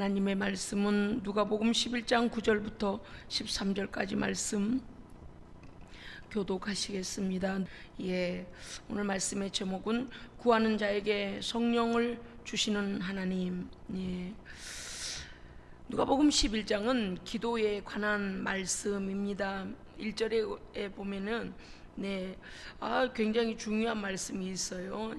하나님의 말씀은 누가복음 11장 9절부터 13절까지 말씀 교독하시겠습니다. 오늘 말씀의 제목은 구하는 자에게 성령을 주시는 하나님. 누가복음 11장은 기도에 관한 말씀입니다. 1절에 보면은 굉장히 중요한 말씀이 있어요.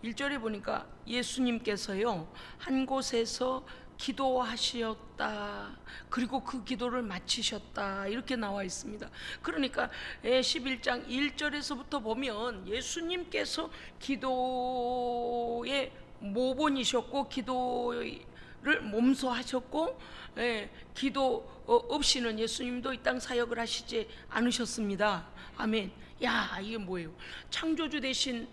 1절에 보니까 예수님께서요 한 곳에서 기도하셨다, 그리고 그 기도를 마치셨다, 이렇게 나와 있습니다. 그러니까 11장 1절에서부터 보면 예수님께서 기도의 모본이셨고 기도를 몸소 하셨고, 기도 없이는 예수님도 이 땅 사역을 하시지 않으셨습니다. 아멘. 이게 뭐예요? 창조주 되신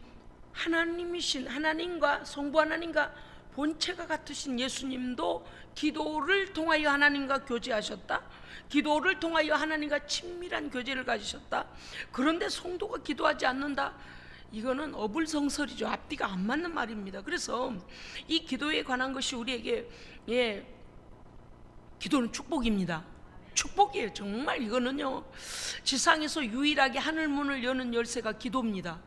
하나님이신 하나님과 성부 하나님과 본체가 같으신 예수님도 기도를 통하여 하나님과 교제하셨다, 기도를 통하여 하나님과 친밀한 교제를 가지셨다. 그런데 성도가 기도하지 않는다, 이거는 어불성설이죠. 앞뒤가 안 맞는 말입니다. 그래서 이 기도에 관한 것이 우리에게 기도는 축복입니다. 축복이에요. 정말 이거는요 지상에서 유일하게 하늘문을 여는 열쇠가 기도입니다.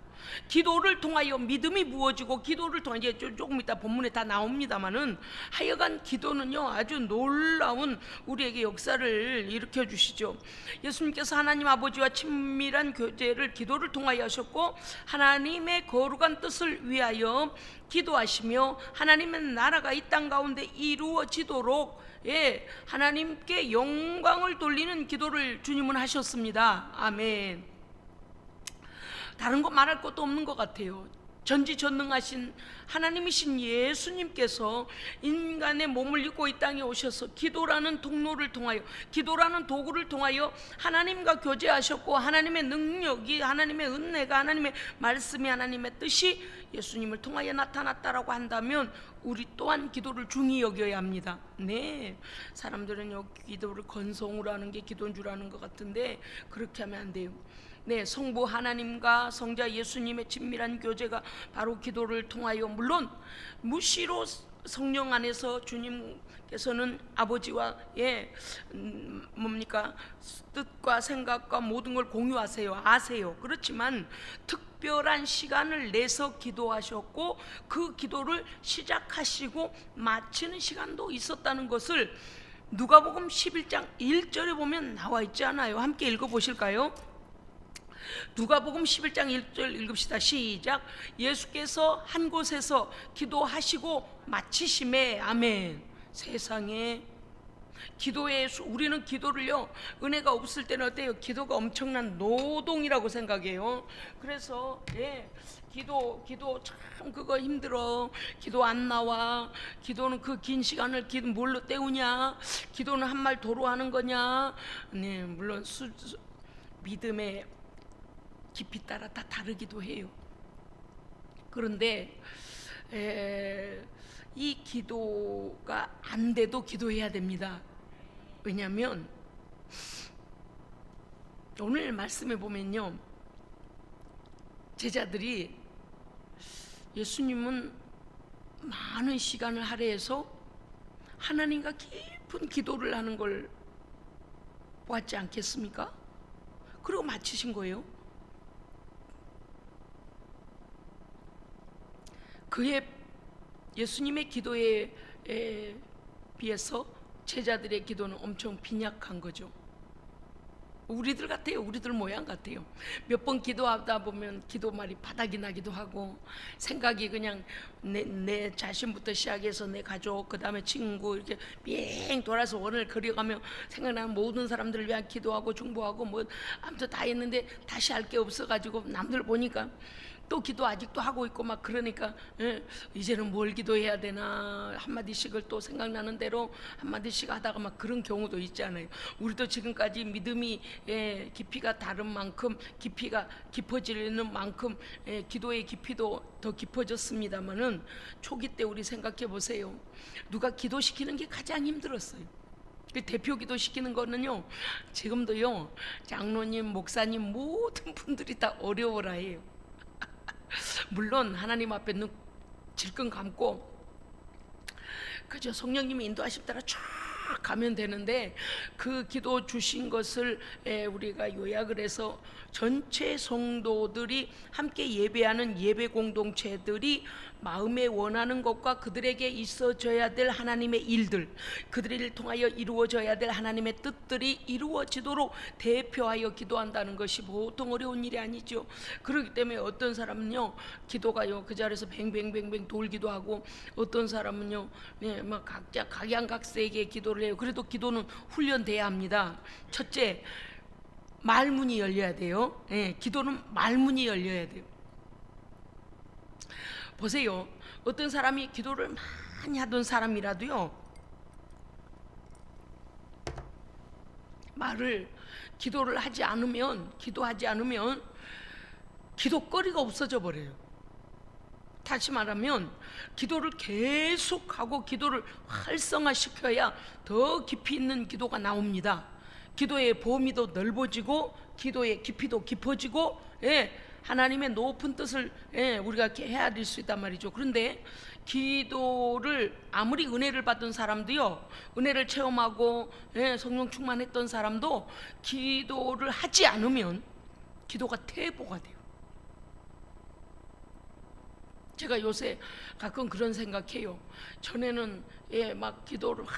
기도를 통하여 믿음이 부어지고, 기도를 통하여 이제 조금 이따 본문에 다 나옵니다만은, 하여간 기도는요 아주 놀라운 우리에게 역사를 일으켜 주시죠. 예수님께서 하나님 아버지와 친밀한 교제를 기도를 통하여 하셨고, 하나님의 거룩한 뜻을 위하여 기도하시며 하나님의 나라가 이 땅 가운데 이루어지도록 하나님께 영광을 돌리는 기도를 주님은 하셨습니다. 아멘. 다른 거 말할 것도 없는 것 같아요. 전지전능하신 하나님이신 예수님께서 인간의 몸을 입고 이 땅에 오셔서 기도라는 통로를 통하여, 기도라는 도구를 통하여 하나님과 교제하셨고, 하나님의 능력이, 하나님의 은혜가, 하나님의 말씀이, 하나님의 뜻이 예수님을 통하여 나타났다라고 한다면 우리 또한 기도를 중히 여겨야 합니다. 사람들은 기도를 건성으로 하는 게 기도인 줄 아는 것 같은데 그렇게 하면 안 돼요. 성부 하나님과 성자 예수님의 친밀한 교제가 바로 기도를 통하여, 물론 무시로 성령 안에서 주님께서는 아버지와 뜻과 생각과 모든 걸 공유하세요, 아세요. 그렇지만 특별한 시간을 내서 기도하셨고, 그 기도를 시작하시고 마치는 시간도 있었다는 것을 누가복음 11장 1절에 보면 나와 있지 않아요? 함께 읽어보실까요? 누가복음 11장 1절 읽읍시다. 시작. 예수께서 한 곳에서 기도하시고 마치심에. 아멘. 세상에 기도에, 우리는 기도를요 은혜가 없을 때는 어때요? 기도가 엄청난 노동이라고 생각해요. 그래서 기도 참 그거 힘들어. 기도 안 나와. 기도는 그 긴 시간을 뭘로 때우냐? 기도는 한 말 도로 하는 거냐? 물론 믿음의 깊이 따라 다 다르기도 해요. 그런데 이 기도가 안 돼도 기도해야 됩니다. 왜냐하면 오늘 말씀에 보면요, 제자들이 예수님은 많은 시간을 할애해서 하나님과 깊은 기도를 하는 걸 보았지 않겠습니까? 그리고 마치신 거예요. 그의 예수님의 기도에 비해서 제자들의 기도는 엄청 빈약한 거죠. 우리들 같아요. 우리들 모양 같아요. 몇 번 기도하다 보면 기도 말이 바닥이 나기도 하고, 생각이 그냥 내 자신부터 시작해서 내 가족, 그 다음에 친구, 이렇게 빙 돌아서 원을 그려가며 생각나는 모든 사람들을 위한 기도하고 중보하고 아무튼 다 했는데 다시 할 게 없어가지고 남들 보니까 또 기도 아직도 하고 있고 막 그러니까 이제는 뭘 기도해야 되나, 한마디씩을 또 생각나는 대로 한마디씩 하다가 막 그런 경우도 있잖아요. 우리도 지금까지 믿음이 깊이가 다른 만큼, 깊이가 깊어지는 만큼 기도의 깊이도 더 깊어졌습니다만은, 초기 때 우리 생각해 보세요. 누가 기도시키는 게 가장 힘들었어요. 대표 기도 시키는 거는요 지금도요 장로님, 목사님 모든 분들이 다 어려워라 해요. 물론 하나님 앞에 눈 질끈 감고 그저 성령님이 인도하심 따라 쫙 가면 되는데, 그 기도 주신 것을 우리가 요약을 해서 전체 성도들이 함께 예배하는 예배 공동체들이 마음에 원하는 것과 그들에게 있어져야 될 하나님의 일들, 그들을 통하여 이루어져야 될 하나님의 뜻들이 이루어지도록 대표하여 기도한다는 것이 보통 어려운 일이 아니죠. 그렇기 때문에 어떤 사람은요, 기도가요 그 자리에서 뱅뱅뱅뱅 돌기도 하고, 어떤 사람은요 뭐 각자 각양각색의 기도를 해요. 그래도 기도는 훈련돼야 합니다. 첫째, 말문이 열려야 돼요. 기도는 말문이 열려야 돼요. 보세요, 어떤 사람이 기도를 많이 하던 사람이라도요, 기도를 하지 않으면, 기도하지 않으면 기도거리가 없어져 버려요. 다시 말하면 기도를 계속하고 기도를 활성화시켜야 더 깊이 있는 기도가 나옵니다. 기도의 범위도 넓어지고 기도의 깊이도 깊어지고, 하나님의 높은 뜻을 우리가 헤아릴 수 있단 말이죠. 그런데 기도를 아무리 은혜를 받은 사람도요, 은혜를 체험하고 성령 충만했던 사람도 기도를 하지 않으면 기도가 퇴보가 돼요. 제가 요새 가끔 그런 생각해요. 전에는 막 기도를 막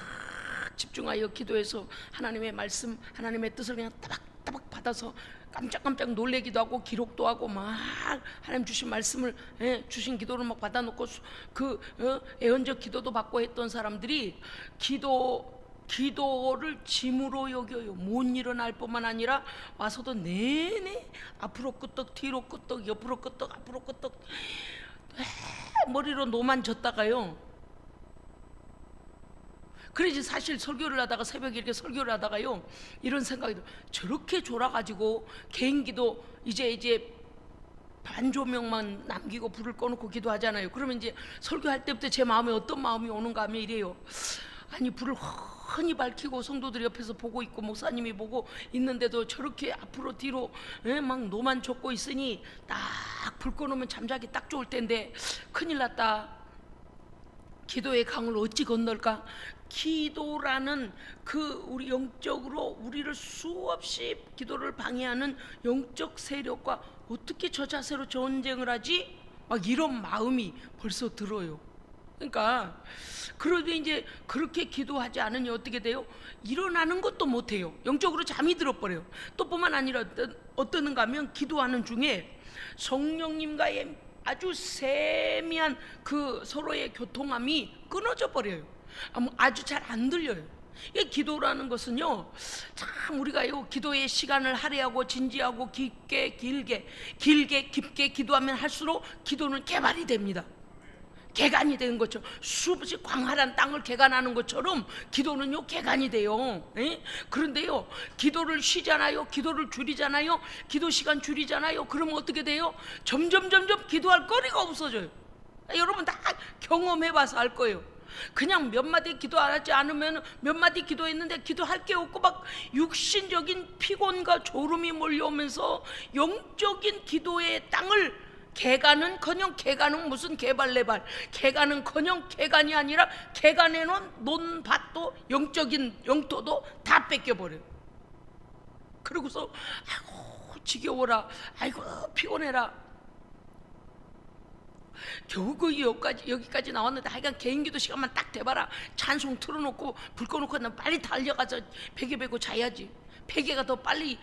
집중하여 기도해서 하나님의 말씀, 하나님의 뜻을 그냥 따박따박 받아서 깜짝깜짝 놀래기도 하고 기록도 하고 막 하나님 주신 말씀을 주신 기도를 막 받아놓고 애언적 기도도 받고 했던 사람들이 기도를 짐으로 여겨요. 못 일어날 뿐만 아니라 와서도 내내 앞으로 끄떡 뒤로 끄떡 옆으로 끄떡 앞으로 끄떡 머리로 노만 졌다가요. 그래서 사실 설교를 하다가 새벽에 이렇게 설교를 하다가요, 이런 생각이 들어요. 저렇게 졸아가지고 개인기도 이제 반조명만 남기고 불을 꺼놓고 기도하잖아요. 그러면 이제 설교할 때부터 제 마음에 어떤 마음이 오는가 하면 이래요. 아니, 불을 훤히 밝히고 성도들이 옆에서 보고 있고 목사님이 보고 있는데도 저렇게 앞으로 뒤로 막 노만 젓고 있으니 딱 불 꺼놓으면 잠자기 딱 좋을 텐데 큰일 났다. 기도의 강을 어찌 건널까? 기도라는 우리 영적으로 우리를 수없이 기도를 방해하는 영적 세력과 어떻게 저 자세로 전쟁을 하지? 막 이런 마음이 벌써 들어요. 그러니까 그러면 이제 그렇게 기도하지 않으니 어떻게 돼요? 일어나는 것도 못해요. 영적으로 잠이 들어버려요. 또 뿐만 아니라 어떠는가 하면 기도하는 중에 성령님과의 아주 세미한 서로의 교통함이 끊어져 버려요. 아주 잘 안 들려요. 이 기도라는 것은요, 참 우리가요 기도의 시간을 할애하고 진지하고 깊게 깊게 기도하면 할수록 기도는 개발이 됩니다. 개간이 되는 것처럼, 수없이 광활한 땅을 개간하는 것처럼 기도는요 개간이 돼요. 그런데요, 기도를 쉬잖아요, 기도를 줄이잖아요, 기도 시간 줄이잖아요. 그러면 어떻게 돼요? 점점 기도할 거리가 없어져요. 여러분 다 경험해봐서 알 거예요. 그냥 몇 마디 기도하지 않으면 몇 마디 기도했는데 기도할 게 없고 막 육신적인 피곤과 졸음이 몰려오면서 영적인 기도의 땅을 개간은커녕, 개간은 무슨 개발레발, 개간은커녕 개간이 아니라 개간해놓은 논밭도 영적인 영토도 다 뺏겨버려요. 그러고서 아이고 지겨워라, 아이고 피곤해라. 겨우 여기까지 나왔는데 하여간 개인기도 시간만 딱 돼봐라. 찬송 틀어놓고 불 꺼놓고 난 빨리 달려가서 베개 베고 자야지. 베개가 더 빨리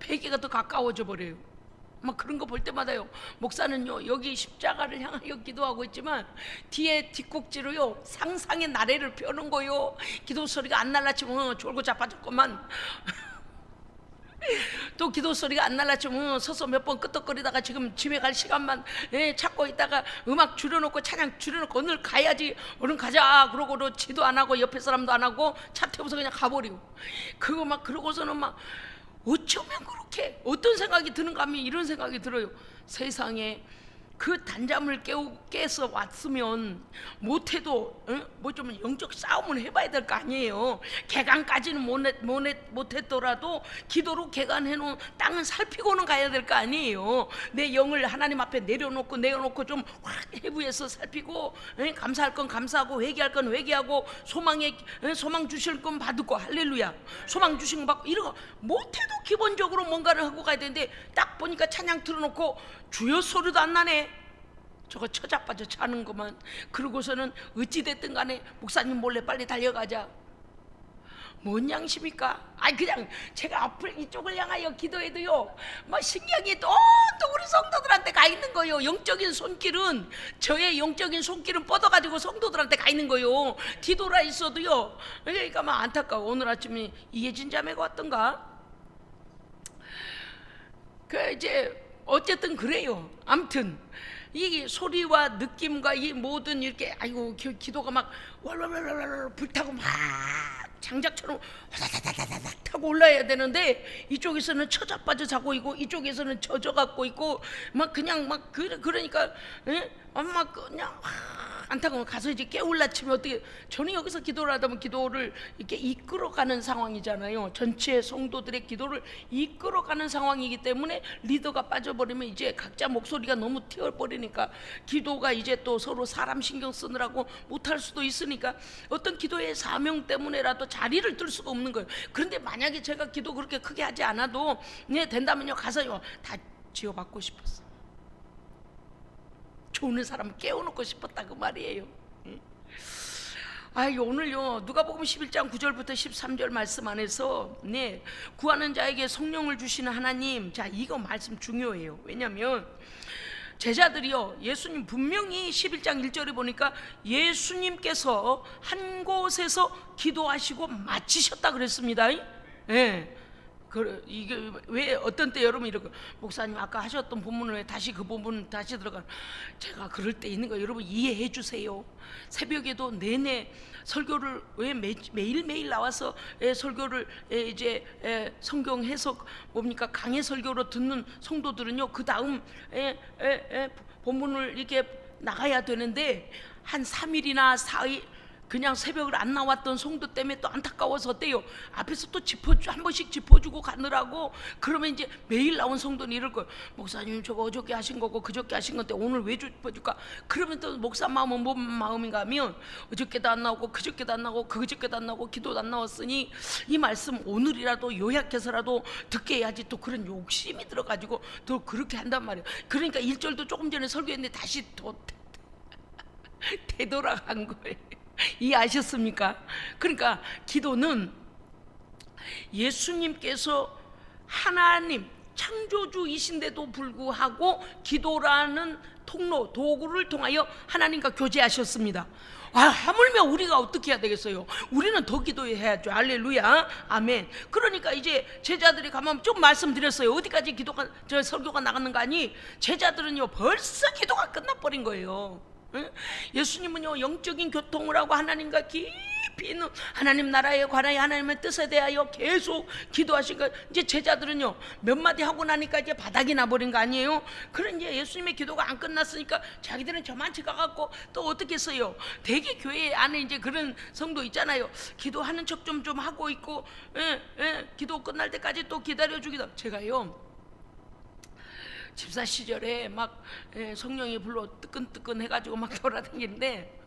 베개가 더 가까워져 버려요. 막 그런 거 볼 때마다요, 목사는요 여기 십자가를 향하여 기도하고 있지만 뒤에 뒷꼭지로요 상상의 나래를 펴는 거요. 기도 소리가 안 날라치면 졸고 자빠졌구만. 또 기도 소리가 안 날라치면 서서 몇 번 끄떡거리다가 지금 집에 갈 시간만 찾고 있다가 음악 줄여놓고 찬양 줄여놓고 오늘 가야지, 얼른 가자 그러고도 지도 안 하고 옆에 사람도 안 하고 차 태워서 그냥 가버리고, 그거 막 그러고서는 막 어쩌면 그렇게 어떤 생각이 드는가 하면 이런 생각이 들어요. 세상에 그 단잠을 깨서 왔으면 못해도 뭐 좀 영적 싸움을 해봐야 될 거 아니에요. 개간까지는 못했더라도 기도로 개간해놓은 땅은 살피고는 가야 될 거 아니에요. 내 영을 하나님 앞에 내려놓고 좀 확 해부해서 살피고, 감사할 건 감사하고 회개할 건 회개하고 소망 주실 건 받고, 할렐루야. 소망 주신 거 받고, 이런 거 못해도 기본적으로 뭔가를 하고 가야 되는데, 딱 보니까 찬양 틀어놓고 주여 소리도 안 나네. 저거 처자빠져 자는 것만. 그러고서는 어찌됐든 간에 목사님 몰래 빨리 달려가자. 뭔 양심입니까? 그냥 제가 앞을 이쪽을 향하여 기도해도요, 막 신경이 또 우리 성도들한테 가 있는 거예요. 영적인 손길은, 저의 영적인 손길은 뻗어가지고 성도들한테 가 있는 거예요. 뒤돌아 있어도요. 그러니까 막 안타까워. 오늘 아침에 이해진 자매가 왔던가? 이제 어쨌든 그래요. 아무튼 이 소리와 느낌과 이 모든 이렇게 기도가 막 월월월월 불타고 막 장작처럼 화다다다다닥 타고 올라야 되는데, 이쪽에서는 처자빠져 자고 있고 이쪽에서는 젖어갖고 있고 막 그냥 막 그러니까 막 그냥 안타까워. 가서 이제 깨울라 치면 어떻게. 저는 여기서 기도를 하다 보면 기도를 이렇게 이끌어가는 상황이잖아요. 전체 성도들의 기도를 이끌어가는 상황이기 때문에 리더가 빠져버리면 이제 각자 목소리가 너무 튀어버리니까 기도가 이제 또 서로 사람 신경 쓰느라고 못할 수도 있으니까 어떤 기도의 사명 때문에라도 자리를 뜰 수가 없는 거예요. 그런데 만약에 제가 기도 그렇게 크게 하지 않아도 된다면요, 가서요 다 지어받고 싶었어. 좋은 사람을 깨워놓고 싶었다 그 말이에요. 오늘요 누가복음 11장 9절부터 13절 말씀 안에서 구하는 자에게 성령을 주시는 하나님, 자 이거 말씀 중요해요. 왜냐하면 제자들이요, 예수님 분명히 11장 1절에 보니까 예수님께서 한 곳에서 기도하시고 마치셨다 그랬습니다. 이게 왜 어떤 때 여러분 이러고, 목사님 아까 하셨던 본문을 왜 다시 그 본문 다시 들어가? 제가 그럴 때 있는 거 여러분 이해해 주세요. 새벽에도 내내 설교를 왜 매일매일 나와서 설교를 이제 성경 해석 뭡니까 강해 설교로 듣는 성도들은요, 그 다음 본문을 이렇게 나가야 되는데 한 3일이나 4일 그냥 새벽을 안 나왔던 성도 때문에 또 안타까워서 어때요? 앞에서 또 한 번씩 짚어주고 가느라고. 그러면 이제 매일 나온 성도는 이럴 거예요. 목사님 저거 어저께 하신 거고 그저께 하신 건데 오늘 왜 짚어줄까? 그러면 또 목사 마음은 뭔 마음인가 하면, 어저께도 안 나오고 그저께도 안 나오고 그저께도 안 나오고 기도도 안 나왔으니 이 말씀 오늘이라도 요약해서라도 듣게 해야지, 또 그런 욕심이 들어가지고 또 그렇게 한단 말이에요. 그러니까 1절도 조금 전에 설교했는데 다시 또 되돌아간 거예요. 이해하셨습니까? 그러니까 기도는 예수님께서 하나님 창조주이신데도 불구하고 기도라는 도구를 통하여 하나님과 교제하셨습니다. 하물며 우리가 어떻게 해야 되겠어요? 우리는 더 기도해야죠. 할렐루야, 아멘. 그러니까 이제 제자들이 가면 좀 말씀드렸어요. 어디까지 설교가 나갔는가 하니, 제자들은요 벌써 기도가 끝나버린 거예요. 예수님은요 영적인 교통을 하고 하나님과 깊이 있는 하나님 나라에 관하여 하나님의 뜻에 대하여 계속 기도하시니까, 이제 제자들은요 몇 마디 하고 나니까 이제 바닥이 나버린 거 아니에요? 그런 이제 예수님의 기도가 안 끝났으니까 자기들은 저만치 가갖고 또 어떻게 했어요? 대개 교회 안에 이제 그런 성도 있잖아요. 기도하는 척 좀 하고 있고, 기도 끝날 때까지 또 기다려주기도. 제가요 집사 시절에 막 성령이 불러 뜨끈뜨끈 해가지고 막 돌아다니는데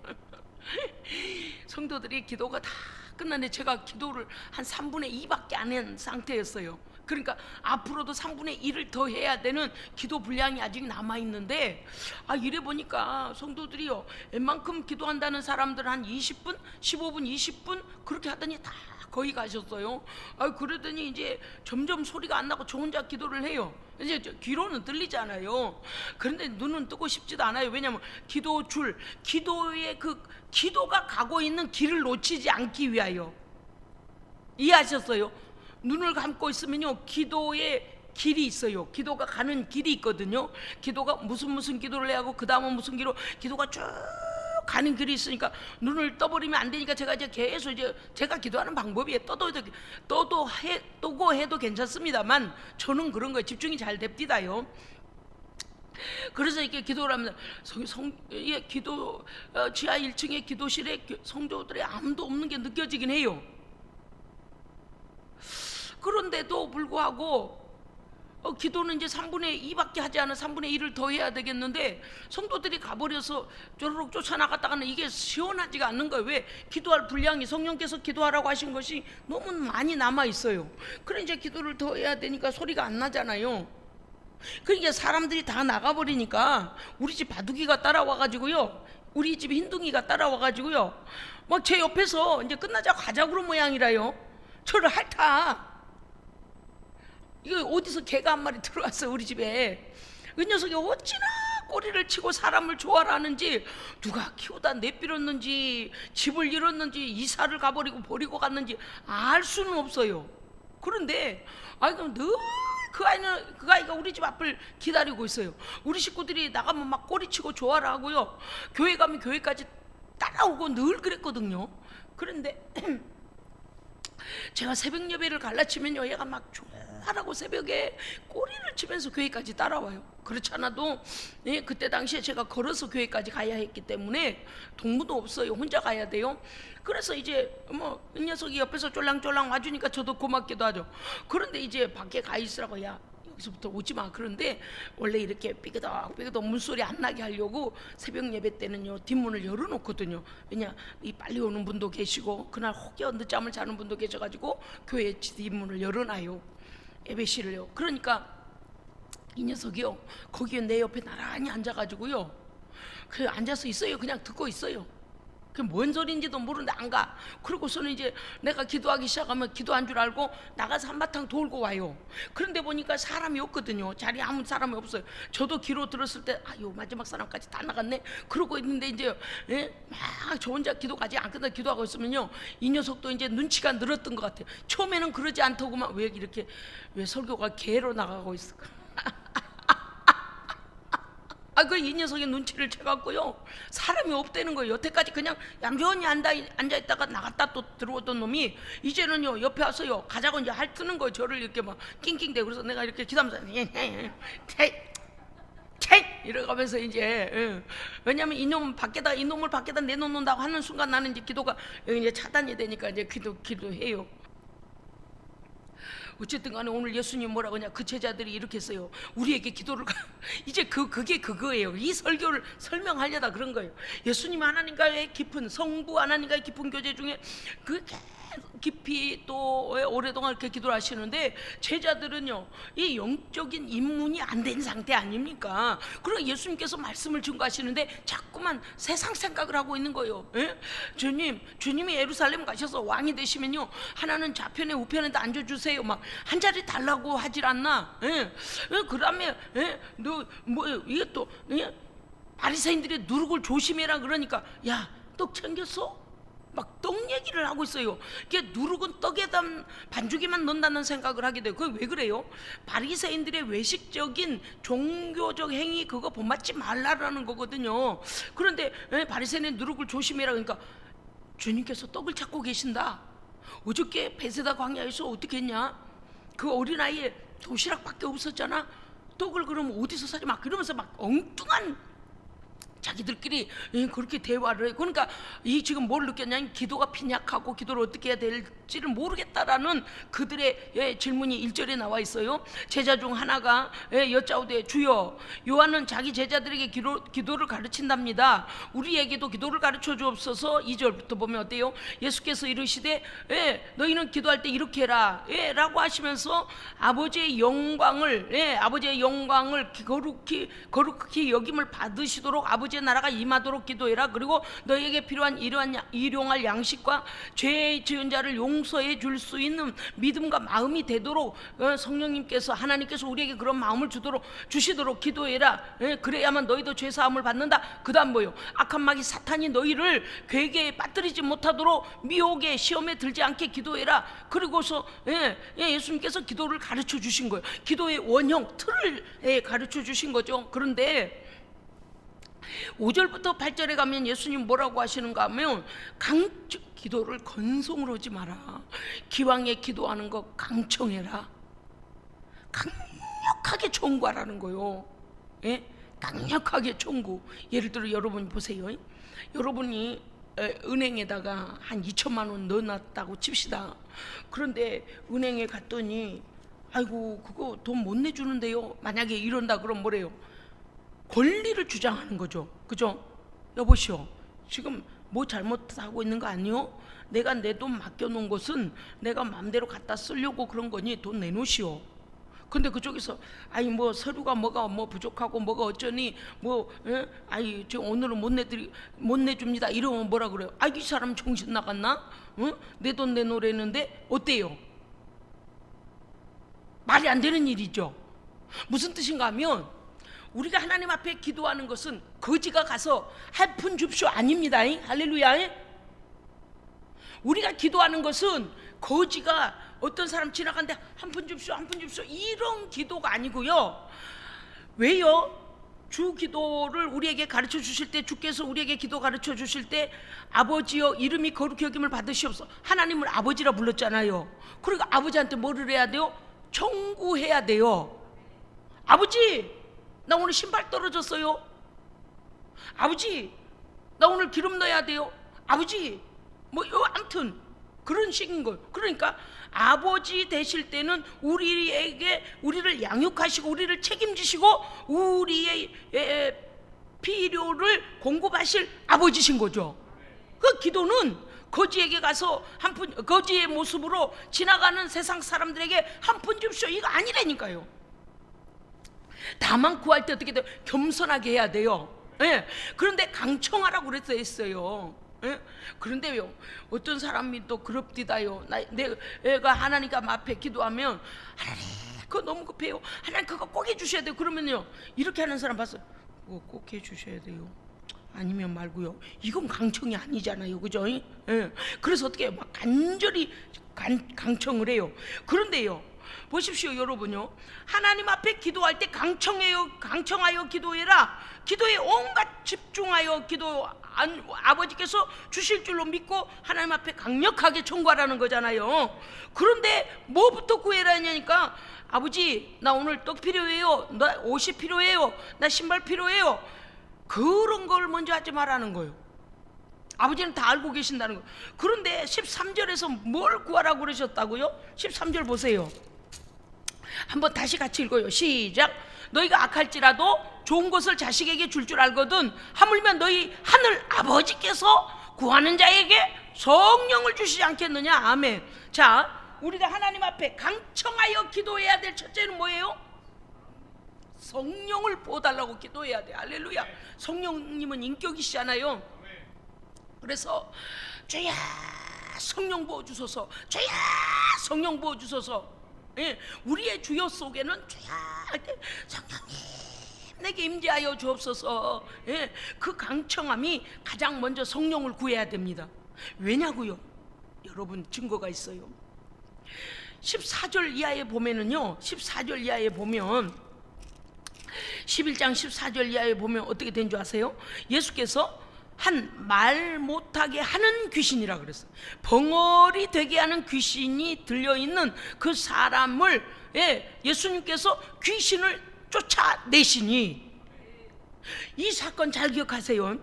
성도들이 기도가 다 끝났는데 제가 기도를 한 3분의 2밖에 안 한 상태였어요. 그러니까 앞으로도 3분의 1을 더 해야 되는 기도 분량이 아직 남아있는데, 이래 보니까 성도들이요 웬만큼 기도한다는 사람들 한 20분, 15분, 20분 그렇게 하더니 다 거의 가셨어요. 그러더니 이제 점점 소리가 안 나고 저 혼자 기도를 해요. 이제 귀로는 들리잖아요. 그런데 눈은 뜨고 싶지도 않아요. 왜냐하면 기도의 그 기도가 가고 있는 길을 놓치지 않기 위하여. 이해하셨어요? 눈을 감고 있으면요 기도의 길이 있어요. 기도가 가는 길이 있거든요. 기도가 무슨 기도를 해야 하고 그 다음은 무슨 기도가 쭉 가는 길이 있으니까 눈을 떠버리면 안 되니까 제가 이제 계속 이제 제가 기도하는 방법이에요. 뜨고 해도 괜찮습니다만 저는 그런 거에 집중이 잘 됩디다요. 그래서 이렇게 기도를 하면 기도 지하 1층의 기도실에 성도들이 아무도 없는 게 느껴지긴 해요. 그런데도 불구하고 기도는 이제 3분의 2밖에 하지 않아 3분의 1을 더 해야 되겠는데 성도들이 가버려서 쪼르륵 쫓아나갔다가는 이게 시원하지가 않는 거예요. 왜? 기도할 분량이 성령께서 기도하라고 하신 것이 너무 많이 남아 있어요. 그래 이제 기도를 더 해야 되니까 소리가 안 나잖아요. 그러니까 사람들이 다 나가버리니까 우리 집 바둑이가 따라와가지고요, 우리 집 흰둥이가 따라와가지고요, 막 제 옆에서 이제 끝나자 가자구로 모양이라요. 저를 핥아. 이거 어디서 개가 한 마리 들어왔어 우리 집에. 그 녀석이 어찌나 꼬리를 치고 사람을 좋아하는지, 누가 키우다 내빌었는지 집을 잃었는지 이사를 가버리고 버리고 갔는지 알 수는 없어요. 그런데 그럼 늘 그 아이가 우리 집 앞을 기다리고 있어요. 우리 식구들이 나가면 막 꼬리치고 좋아라 하고요, 교회 가면 교회까지 따라오고 늘 그랬거든요. 그런데 제가 새벽 예배를 갈라치면요, 얘가 막 좋아라고 새벽에 꼬리를 치면서 교회까지 따라와요. 그렇지 않아도 그때 당시에 제가 걸어서 교회까지 가야 했기 때문에 동무도 없어요. 혼자 가야 돼요. 그래서 이제 이 녀석이 옆에서 쫄랑쫄랑 와주니까 저도 고맙기도 하죠. 그런데 이제 밖에 가 있으라고, 야 여기서부터 오지 마. 그런데 원래 이렇게 삐그덕 물소리 안 나게 하려고 새벽 예배 때는요 뒷문을 열어놓거든요. 왜냐, 이 빨리 오는 분도 계시고 그날 혹여 늦잠을 자는 분도 계셔가지고 교회 뒷문을 열어놔요, 예배실을요. 그러니까 이 녀석이요 거기에 내 옆에 나란히 앉아가지고요, 그 앉아서 있어요. 그냥 듣고 있어요. 그 뭔 소리인지도 모르는데 안 가. 그러고서는 이제 내가 기도하기 시작하면 기도한 줄 알고 나가서 한바탕 돌고 와요. 그런데 보니까 사람이 없거든요. 자리에 아무 사람이 없어요. 저도 기로 들었을 때 아유 마지막 사람까지 다 나갔네 그러고 있는데 이제 막 저 혼자 기도가 아직 안 끝나 기도하고 있으면요, 이 녀석도 이제 눈치가 늘었던 것 같아요. 처음에는 그러지 않더구만, 왜 설교가 개로 나가고 있을까. 이 녀석의 눈치를 채갖고요, 사람이 없다는 거예요. 여태까지 그냥 얌전히 앉아있다가 나갔다 또 들어오던 놈이 이제는요 옆에 와서요 가자고 이제 핥는 거예요. 저를 이렇게 막 낑낑대고. 그래서 내가 이렇게 기도하면서 이러가면서 이제 왜냐면 이놈을 밖에다 내놓는다고 하는 순간 나는 이제 기도가 여기 이제 차단이 되니까 이제 기도해요. 어쨌든 간에 오늘 예수님 뭐라고 하냐, 그 제자들이 이렇게 했어요. 우리에게 기도를 이제 그게 그거예요. 이 설교를 설명하려다 그런 거예요. 예수님 하나님과의 깊은, 성부 하나님과의 깊은 교제 중에 그 깊이 또 오랫동안 이렇게 기도를 하시는데, 제자들은요 이 영적인 입문이 안 된 상태 아닙니까? 그리고 예수님께서 말씀을 증거하시는데 자꾸만 세상 생각을 하고 있는 거예요. 주님이 예루살렘 가셔서 왕이 되시면요 하나는 좌편에 우편에다 앉아주세요 막 한 자리 달라고 하질 않나? 그다음에 이게 또 바리새인들이 누룩을 조심해라 그러니까, 야 떡 챙겼어? 막 떡 얘기를 하고 있어요. 이게 누룩은 떡에다 반죽에만 넣는다는 생각을 하게 돼요. 그게 왜 그래요? 바리새인들의 외식적인 종교적 행위 그거 본받지 말라라는 거거든요. 그런데 바리새인의 누룩을 조심해라 그러니까, 주님께서 떡을 찾고 계신다. 어저께 베세다 광야에서 어떻게 했냐? 그 어린아이에 도시락밖에 없었잖아. 떡을 그럼 어디서 사지? 막 그러면서 막 엉뚱한 자기들끼리 그렇게 대화를 해. 그러니까 이 지금 뭘 느꼈냐면 기도가 빈약하고 기도를 어떻게 해야 될지를 모르겠다라는 그들의 질문이 1절에 나와 있어요. 제자 중 하나가 여짜오되 주여, 요한은 자기 제자들에게 기도를 가르친답니다. 우리에게도 기도를 가르쳐 주옵소서. 2절부터 보면 어때요? 예수께서 이르시되 너희는 기도할 때 이렇게 해라 라고 하시면서 아버지의 영광을 거룩히 여김을 받으시도록 아버지의 나라가 임하도록 기도해라. 그리고 너희에게 필요한 일용할 양식과 죄 지은 자를 용서해 줄 수 있는 믿음과 마음이 되도록 성령님께서, 하나님께서 우리에게 그런 마음을 주시도록 기도해라. 그래야만 너희도 죄 사함을 받는다. 그 다음 뭐요? 악한 마귀 사탄이 너희를 괴계에 빠뜨리지 못하도록 미혹에 시험에 들지 않게 기도해라. 그리고서 예수님께서 기도를 가르쳐 주신 거예요. 기도의 원형 틀을 가르쳐 주신 거죠. 그런데 5절부터 8절에 가면 예수님 뭐라고 하시는가 하면, 기도를 건성으로 하지 마라. 기왕에 기도하는 거 강청해라. 강력하게 청구하라는 거요. 강력하게 청구. 예를 들어 여러분이 보세요. 여러분이 은행에다가 한 2천만 원 넣어놨다고 칩시다. 그런데 은행에 갔더니 아이고 그거 돈 못 내주는데요. 만약에 이런다 그럼 뭐래요? 권리를 주장하는 거죠. 그죠? 여보시오, 지금 뭐 잘못하고 있는 거 아니요? 내가 내 돈 맡겨놓은 것은 내가 마음대로 갖다 쓰려고 그런 거니 돈 내놓으시오. 근데 그쪽에서 아니 뭐 서류가 뭐가 뭐 부족하고 뭐가 어쩌니 뭐 아니 지금 오늘은 못 내줍니다 이러면 뭐라 그래요? 아 이 사람 정신 나갔나? 내 돈 내놓으랬는데 어때요? 말이 안 되는 일이죠. 무슨 뜻인가 하면 우리가 하나님 앞에 기도하는 것은 거지가 가서 한 푼 줍쇼 아닙니다. 할렐루야. 우리가 기도하는 것은 거지가 어떤 사람 지나가는데 한 푼 줍쇼 한 푼 줍쇼 이런 기도가 아니고요. 왜요? 주 기도를 우리에게 가르쳐 주실 때, 주께서 우리에게 기도 가르쳐 주실 때 아버지여 이름이 거룩히 여김을 받으시옵소서. 하나님을 아버지라 불렀잖아요. 그러니까 아버지한테 뭐를 해야 돼요? 청구해야 돼요. 아버지 나 오늘 신발 떨어졌어요. 아버지 나 오늘 기름 넣어야 돼요. 아버지 뭐 아무튼 그런 식인 거예요. 그러니까 아버지 되실 때는 우리를 양육하시고 우리를 책임지시고 우리의 필요를 공급하실 아버지신 거죠. 그 기도는 거지에게 가서 한 푼, 거지의 모습으로 지나가는 세상 사람들에게 한 푼 줍쇼 이거 아니라니까요. 다만 구할 때 어떻게 돼요? 겸손하게 해야 돼요. 예. 그런데 강청하라고 그래서 했어요. 예? 그런데요 어떤 사람이 또 그럽디다요. 내가 하나님 앞에 기도하면 하나님 그거 너무 급해요. 하나님 그거 꼭 해주셔야 돼요. 그러면요 이렇게 하는 사람 봤어요. 뭐 꼭 해주셔야 돼요? 아니면 말고요. 이건 강청이 아니잖아요. 그죠? 예? 그래서 어떻게 해요? 막 간절히 강청을 해요. 그런데요 보십시오 여러분요, 하나님 앞에 기도할 때 강청하여 기도해라. 기도에 온갖 집중하여 기도 아버지께서 주실 줄로 믿고 하나님 앞에 강력하게 청구하라는 거잖아요. 그런데 뭐부터 구해라 하냐니까 아버지 나 오늘 떡 필요해요. 나 옷이 필요해요. 나 신발 필요해요. 그런 걸 먼저 하지 말라는 거예요. 아버지는 다 알고 계신다는 거예요. 그런데 13절에서 뭘 구하라고 그러셨다고요? 13절 보세요. 한번 다시 같이 읽어요. 시작. 너희가 악할지라도 좋은 것을 자식에게 줄 줄 알거든 하물며 너희 하늘 아버지께서 구하는 자에게 성령을 주시지 않겠느냐. 아멘. 자, 우리가 하나님 앞에 강청하여 기도해야 될 첫째는 뭐예요? 성령을 부어달라고 기도해야 돼. 할렐루야. 성령님은 인격이시잖아요. 그래서 주야 성령 부어주소서, 주야 성령 부어주소서. 예, 우리의 주여 속에는 주야 할 때 성령님 내게 임재하여 주옵소서. 예, 그 강청함이 가장 먼저 성령을 구해야 됩니다. 왜냐고요? 여러분 증거가 있어요. 14절 이하에 보면은요, 14절 이하에 보면 11장 14절 이하에 보면 어떻게 된 줄 아세요? 예수께서 한 말 못하게 하는 귀신이라 그랬어요. 벙어리 되게 하는 귀신이 들려있는 그 사람을 예수님께서 귀신을 쫓아내시니, 이 사건 잘 기억하세요.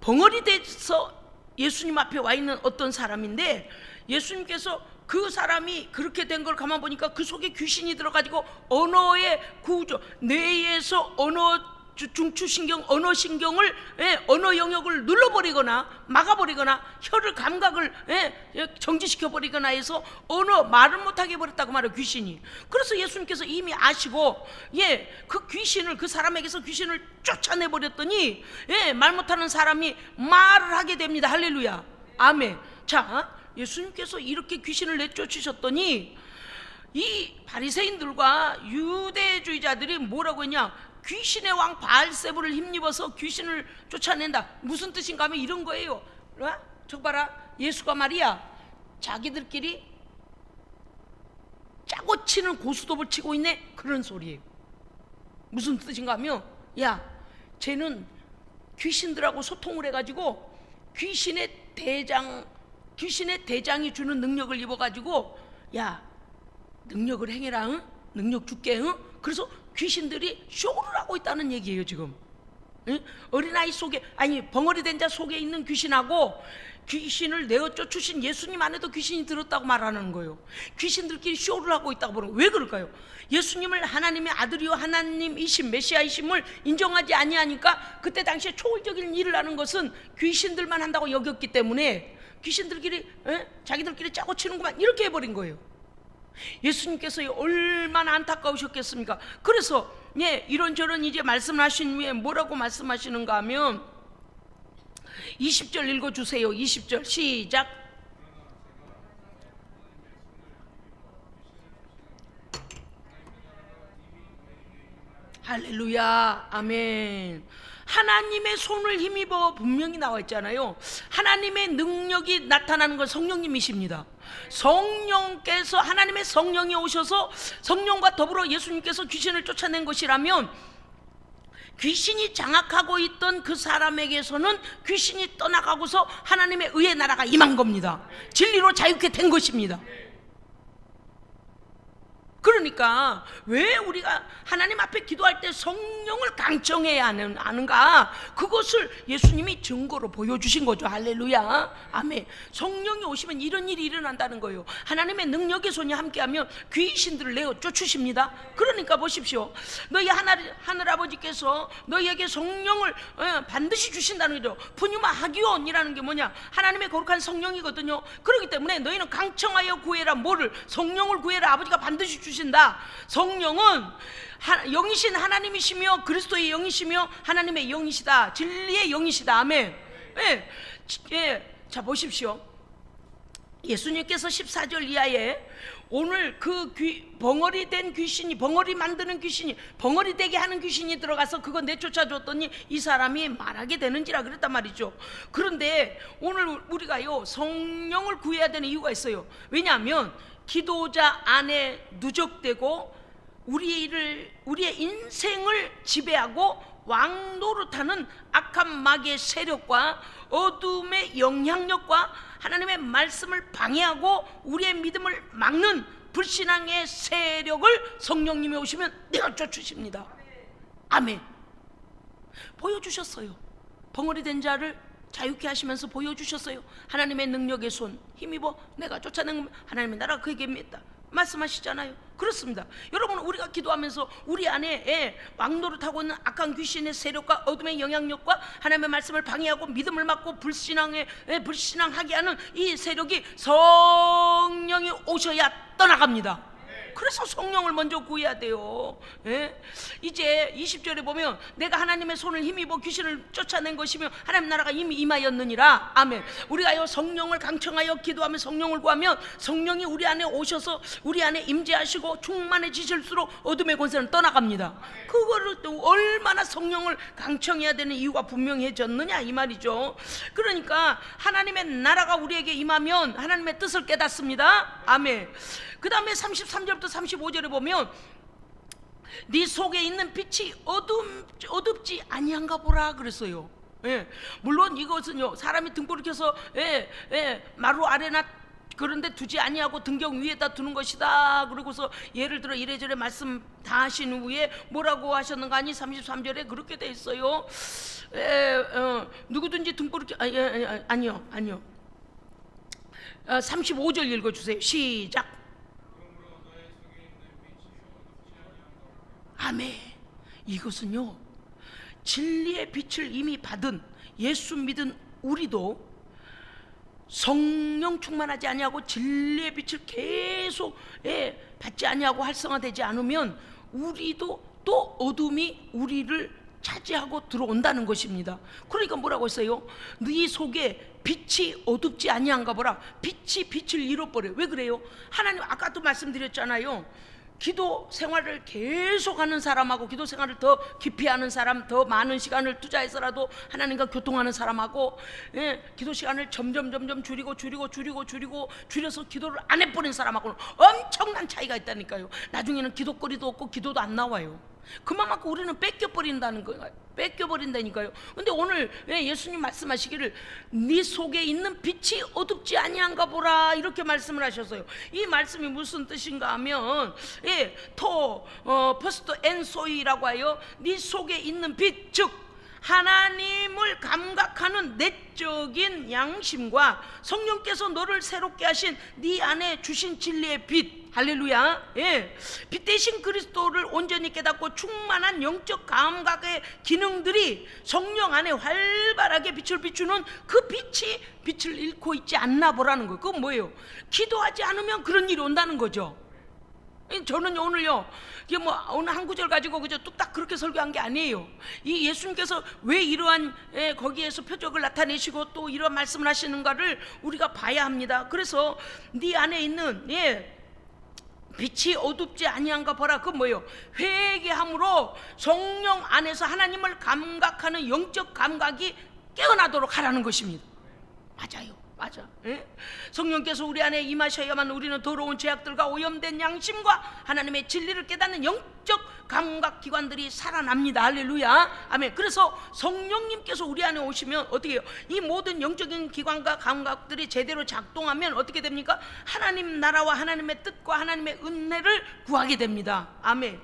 벙어리 돼서 예수님 앞에 와 있는 어떤 사람인데 예수님께서 그 사람이 그렇게 된 걸 가만 보니까 그 속에 귀신이 들어가지고 언어의 구조, 뇌에서 중추신경, 언어신경을 언어 영역을 눌러버리거나 막아버리거나 혀를 감각을 정지시켜버리거나 해서 말을 못하게 해버렸다고 말해요. 귀신이. 그래서 예수님께서 이미 아시고 그 귀신을, 그 사람에게서 귀신을 쫓아내버렸더니 말 못하는 사람이 말을 하게 됩니다. 할렐루야. 아멘. 자, 예수님께서 이렇게 귀신을 내쫓으셨더니 이 바리새인들과 유대주의자들이 뭐라고 했냐? 귀신의 왕 바알세불을 힘입어서 귀신을 쫓아낸다. 무슨 뜻인가 하면 이런 거예요. 저 봐라, 예수가 말이야 자기들끼리 짜고 치는 고스톱을 치고 있네, 그런 소리예요. 무슨 뜻인가 하면 야, 쟤는 귀신들하고 소통을 해가지고 귀신의 대장이 주는 능력을 입어가지고 야, 능력을 행해라, 응? 능력 줄게, 응? 그래서 귀신들이 쇼를 하고 있다는 얘기예요 지금. 응? 어린아이 속에, 아니 벙어리 된 자 속에 있는 귀신하고 귀신을 내어 쫓으신 예수님 안에도 귀신이 들었다고 말하는 거예요. 귀신들끼리 쇼를 하고 있다고 보는 거예요. 왜 그럴까요? 예수님을 하나님의 아들이요 하나님이신 메시아이심을 인정하지 아니하니까 그때 당시에 초월적인 일을 하는 것은 귀신들만 한다고 여겼기 때문에 귀신들끼리 자기들끼리 짜고 치는구만 이렇게 해버린 거예요. 예수님께서 얼마나 안타까우셨겠습니까? 그래서 이런저런 이제 말씀하신 후에 뭐라고 말씀하시는가 하면 20절 읽어주세요. 20절 시작. 할렐루야, 아멘. 하나님의 손을 힘입어 분명히 나와 있잖아요. 하나님의 능력이 나타나는 건 성령님이십니다. 성령께서, 하나님의 성령이 오셔서 성령과 더불어 예수님께서 귀신을 쫓아낸 것이라면 귀신이 장악하고 있던 그 사람에게서는 귀신이 떠나가고서 하나님의 의의 나라가 임한 겁니다. 진리로 자유케 된 것입니다. 그러니까 왜 우리가 하나님 앞에 기도할 때 성령을 강청해야 하는가? 그것을 예수님이 증거로 보여주신 거죠. 할렐루야, 아멘. 성령이 오시면 이런 일이 일어난다는 거예요. 하나님의 능력의 손이 함께하면 귀신들을 내어 쫓으십니다. 그러니까 보십시오, 너희 하늘아버지께서 너희에게 성령을 반드시 주신다는 거죠. 푸뉴마 하기온이라는 게 뭐냐? 하나님의 거룩한 성령이거든요. 그렇기 때문에 너희는 강청하여 구해라. 뭐를? 성령을 구해라. 아버지가 반드시 주신다. 성령은 영이신 하나님이시며 그리스도의 영이시며 하나님의 영이시다. 진리의 영이시다. 아멘. 자 보십시오, 예수님께서 14절 이하에 오늘 그 벙어리 된 귀신이, 벙어리 만드는 귀신이, 벙어리 되게 하는 귀신이 들어가서 그거 내쫓아 줬더니 이 사람이 말하게 되는지라 그랬단 말이죠. 그런데 오늘 우리가요 성령을 구해야 되는 이유가 있어요. 왜냐하면 기도자 안에 누적되고 우리의 인생을 지배하고 왕노릇하는 악한 마귀의 세력과 어둠의 영향력과 하나님의 말씀을 방해하고 우리의 믿음을 막는 불신앙의 세력을 성령님이 오시면 내가 쫓으십니다. 아멘. 보여주셨어요. 벙어리 된 자를 자유케 하시면서 보여주셨어요. 하나님의 능력의 손 힘입어 내가 쫓아낸 하나님의 나라가 그에게입니다 말씀하시잖아요. 그렇습니다. 여러분, 우리가 기도하면서 우리 안에 왕노릇하고 있는 악한 귀신의 세력과 어둠의 영향력과 하나님의 말씀을 방해하고 믿음을 막고 불신앙하게 하는 이 세력이 성령이 오셔야 떠나갑니다. 그래서 성령을 먼저 구해야 돼요. 이제 20절에 보면 내가 하나님의 손을 힘입어 귀신을 쫓아낸 것이며 하나님 나라가 이미 임하였느니라. 아멘. 우리가 성령을 강청하여 기도하며 성령을 구하면 성령이 우리 안에 오셔서 우리 안에 임재하시고 충만해지실수록 어둠의 권세는 떠나갑니다. 그거를 또 얼마나 성령을 강청해야 되는 이유가 분명해졌느냐 이 말이죠. 그러니까 하나님의 나라가 우리에게 임하면 하나님의 뜻을 깨닫습니다. 아멘. 그 다음에 33절부터 35절에 보면 네 속에 있는 빛이 어둡지 아니한가 보라 그랬어요. 물론 이것은요 사람이 등불을 켜서 마루 아래나 그런데 두지 아니하고 등경 위에다 두는 것이다. 그러고서 예를 들어 이래저래 말씀 다 하신 후에 뭐라고 하셨는가 하니 33절에 그렇게 돼 있어요. 누구든지 등불을 아니요 35절 읽어주세요. 시작. 아멘. 이것은요 진리의 빛을 이미 받은 예수 믿은 우리도 성령 충만하지 아니하고 진리의 빛을 계속 받지 아니하고 활성화되지 않으면 우리도 또 어둠이 우리를 차지하고 들어온다는 것입니다. 그러니까 뭐라고 했어요? 네 속에 빛이 어둡지 아니한가 보라. 빛이 빛을 잃어버려요. 왜 그래요? 하나님 아까도 말씀드렸잖아요. 기도 생활을 계속하는 사람하고 기도 생활을 더 깊이 하는 사람, 더 많은 시간을 투자해서라도 하나님과 교통하는 사람하고 기도 시간을 점점 줄여서 기도를 안 해버린 사람하고는 엄청난 차이가 있다니까요. 나중에는 기도거리도 없고 기도도 안 나와요. 그만큼 우리는 뺏겨버린다는 거예요. 뺏겨버린다니까요. 근데 오늘 예수님 말씀하시기를 네 속에 있는 빛이 어둡지 아니한가 보라 이렇게 말씀을 하셨어요. 이 말씀이 무슨 뜻인가 하면 퍼스트 엔소이라고 하여 네 속에 있는 빛, 즉 하나님을 감각하는 내적인 양심과 성령께서 너를 새롭게 하신 네 안에 주신 진리의 빛, 할렐루야. 빛 대신 그리스도를 온전히 깨닫고 충만한 영적 감각의 기능들이 성령 안에 활발하게 빛을 비추는 그 빛이 빛을 잃고 있지 않나 보라는 거예요. 그건 뭐예요? 기도하지 않으면 그런 일이 온다는 거죠. 저는 오늘요, 이게 뭐 오늘 한 구절 가지고 그저 뚝딱 그렇게 설교한 게 아니에요. 이 예수님께서 왜 이러한 거기에서 표적을 나타내시고 또 이런 말씀을 하시는가를 우리가 봐야 합니다. 그래서 네 안에 있는 빛이 어둡지 아니한가 보라. 그건 뭐예요? 회개함으로 성령 안에서 하나님을 감각하는 영적 감각이 깨어나도록 하라는 것입니다. 맞아요. 맞아. 성령께서 우리 안에 임하셔야만 우리는 더러운 죄악들과 오염된 양심과 하나님의 진리를 깨닫는 영적 감각기관들이 살아납니다. 할렐루야. 아멘. 그래서 성령님께서 우리 안에 오시면 어떻게 해요? 이 모든 영적인 기관과 감각들이 제대로 작동하면 어떻게 됩니까? 하나님 나라와 하나님의 뜻과 하나님의 은혜를 구하게 됩니다. 아멘.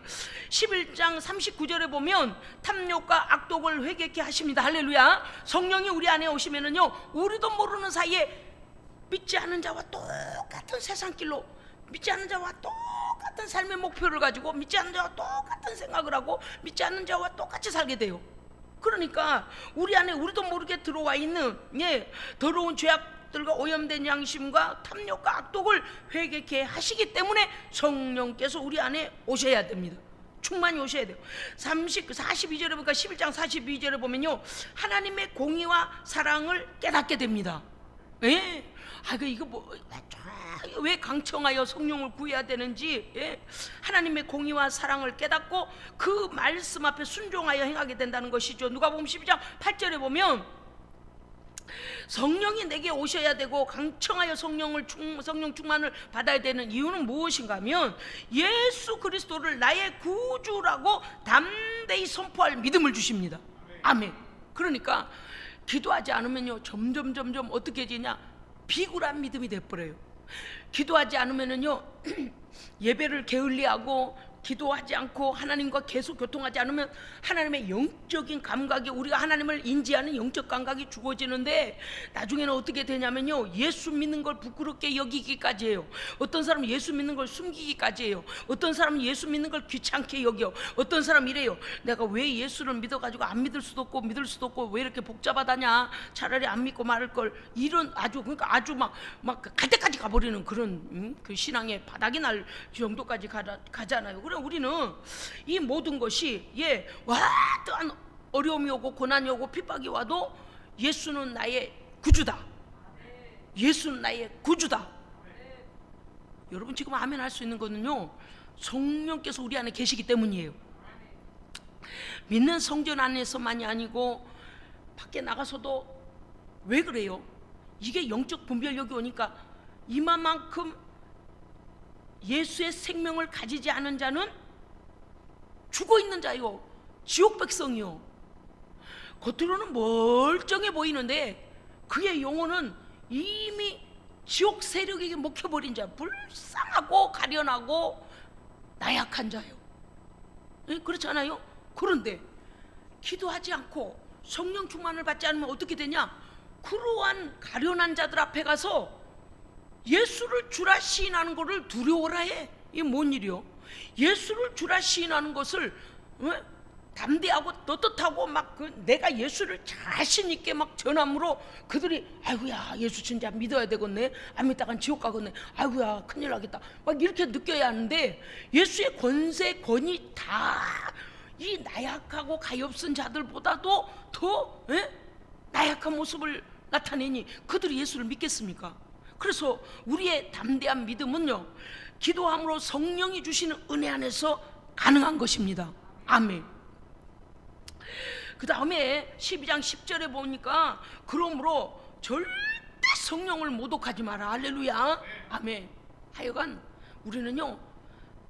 11장 39절에 보면 탐욕과 악독을 회개케 하십니다. 할렐루야. 성령이 우리 안에 오시면은요, 우리도 모르는 사이에 믿지 않은 자와 똑같은 세상길로, 믿지 않는 자와 똑같은 삶의 목표를 가지고, 믿지 않는 자와 똑같은 생각을 하고, 믿지 않는 자와 똑같이 살게 돼요. 그러니까 우리 안에 우리도 모르게 들어와 있는 더러운 죄악들과 오염된 양심과 탐욕과 악독을 회개케 하시기 때문에 성령께서 우리 안에 오셔야 됩니다. 충만히 오셔야 돼요. 42절에 보니까 11장 42절에 보면요, 하나님의 공의와 사랑을 깨닫게 됩니다. 이거 왜 강청하여 성령을 구해야 되는지, 하나님의 공의와 사랑을 깨닫고 그 말씀 앞에 순종하여 행하게 된다는 것이죠. 누가복음 12장 8절에 보면 성령이 내게 오셔야 되고 강청하여 성령 충만을 받아야 되는 이유는 무엇인가 하면 예수 그리스도를 나의 구주라고 담대히 선포할 믿음을 주십니다. 아멘. 그러니까 기도하지 않으면요, 점점 어떻게 되냐, 비굴한 믿음이 돼버려요. 기도하지 않으면요 예배를 게을리하고 기도하지 않고 하나님과 계속 교통하지 않으면 하나님의 영적인 감각이, 우리가 하나님을 인지하는 영적 감각이 죽어지는데 나중에는 어떻게 되냐면요, 예수 믿는 걸 부끄럽게 여기기까지 해요. 어떤 사람은 예수 믿는 걸 숨기기까지 해요. 어떤 사람은 예수 믿는 걸 귀찮게 여겨. 어떤 사람은 이래요. 내가 왜 예수를 믿어가지고 안 믿을 수도 없고 믿을 수도 없고 왜 이렇게 복잡하다냐, 차라리 안 믿고 말을 걸. 이런 아주 막 갈 때까지 가버리는 그런 그 신앙의 바닥이 날 정도까지 가잖아요. 우리는 이 모든 것이 어떠한 어려움이 오고 고난이 오고 핍박이 와도 예수는 나의 구주다. 예수는 나의 구주다. 여러분 지금 아멘 할 수 있는 거는요, 성령께서 우리 안에 계시기 때문이에요. 믿는 성전 안에서만이 아니고 밖에 나가서도. 왜 그래요? 이게 영적 분별력이 오니까 이만큼 예수의 생명을 가지지 않은 자는 죽어있는 자요, 지옥 백성이요. 겉으로는 멀쩡해 보이는데 그의 영혼은 이미 지옥 세력에게 먹혀버린 자, 불쌍하고 가련하고 나약한 자요. 그렇지 않아요? 그런데 기도하지 않고 성령 충만을 받지 않으면 어떻게 되냐, 그러한 가련한 자들 앞에 가서 예수를 주라 시인하는 것을 두려워라 해. 이게 뭔 일이요? 예수를 주라 시인하는 것을 담대하고 떳떳하고 내가 예수를 자신 있게 전함으로 그들이 아이고야, 예수 진짜 믿어야 되겠네, 안 믿다간 지옥 가겠네, 아이고야 큰일 나겠다, 이렇게 느껴야 하는데 예수의 권세 권위 다 이 나약하고 가엾은 자들보다도 더 나약한 모습을 나타내니 그들이 예수를 믿겠습니까? 그래서 우리의 담대한 믿음은요, 기도함으로 성령이 주시는 은혜 안에서 가능한 것입니다. 아멘. 그 다음에 12장 10절에 보니까 그러므로 절대 성령을 모독하지 마라. 할렐루야. 아멘. 하여간 우리는요,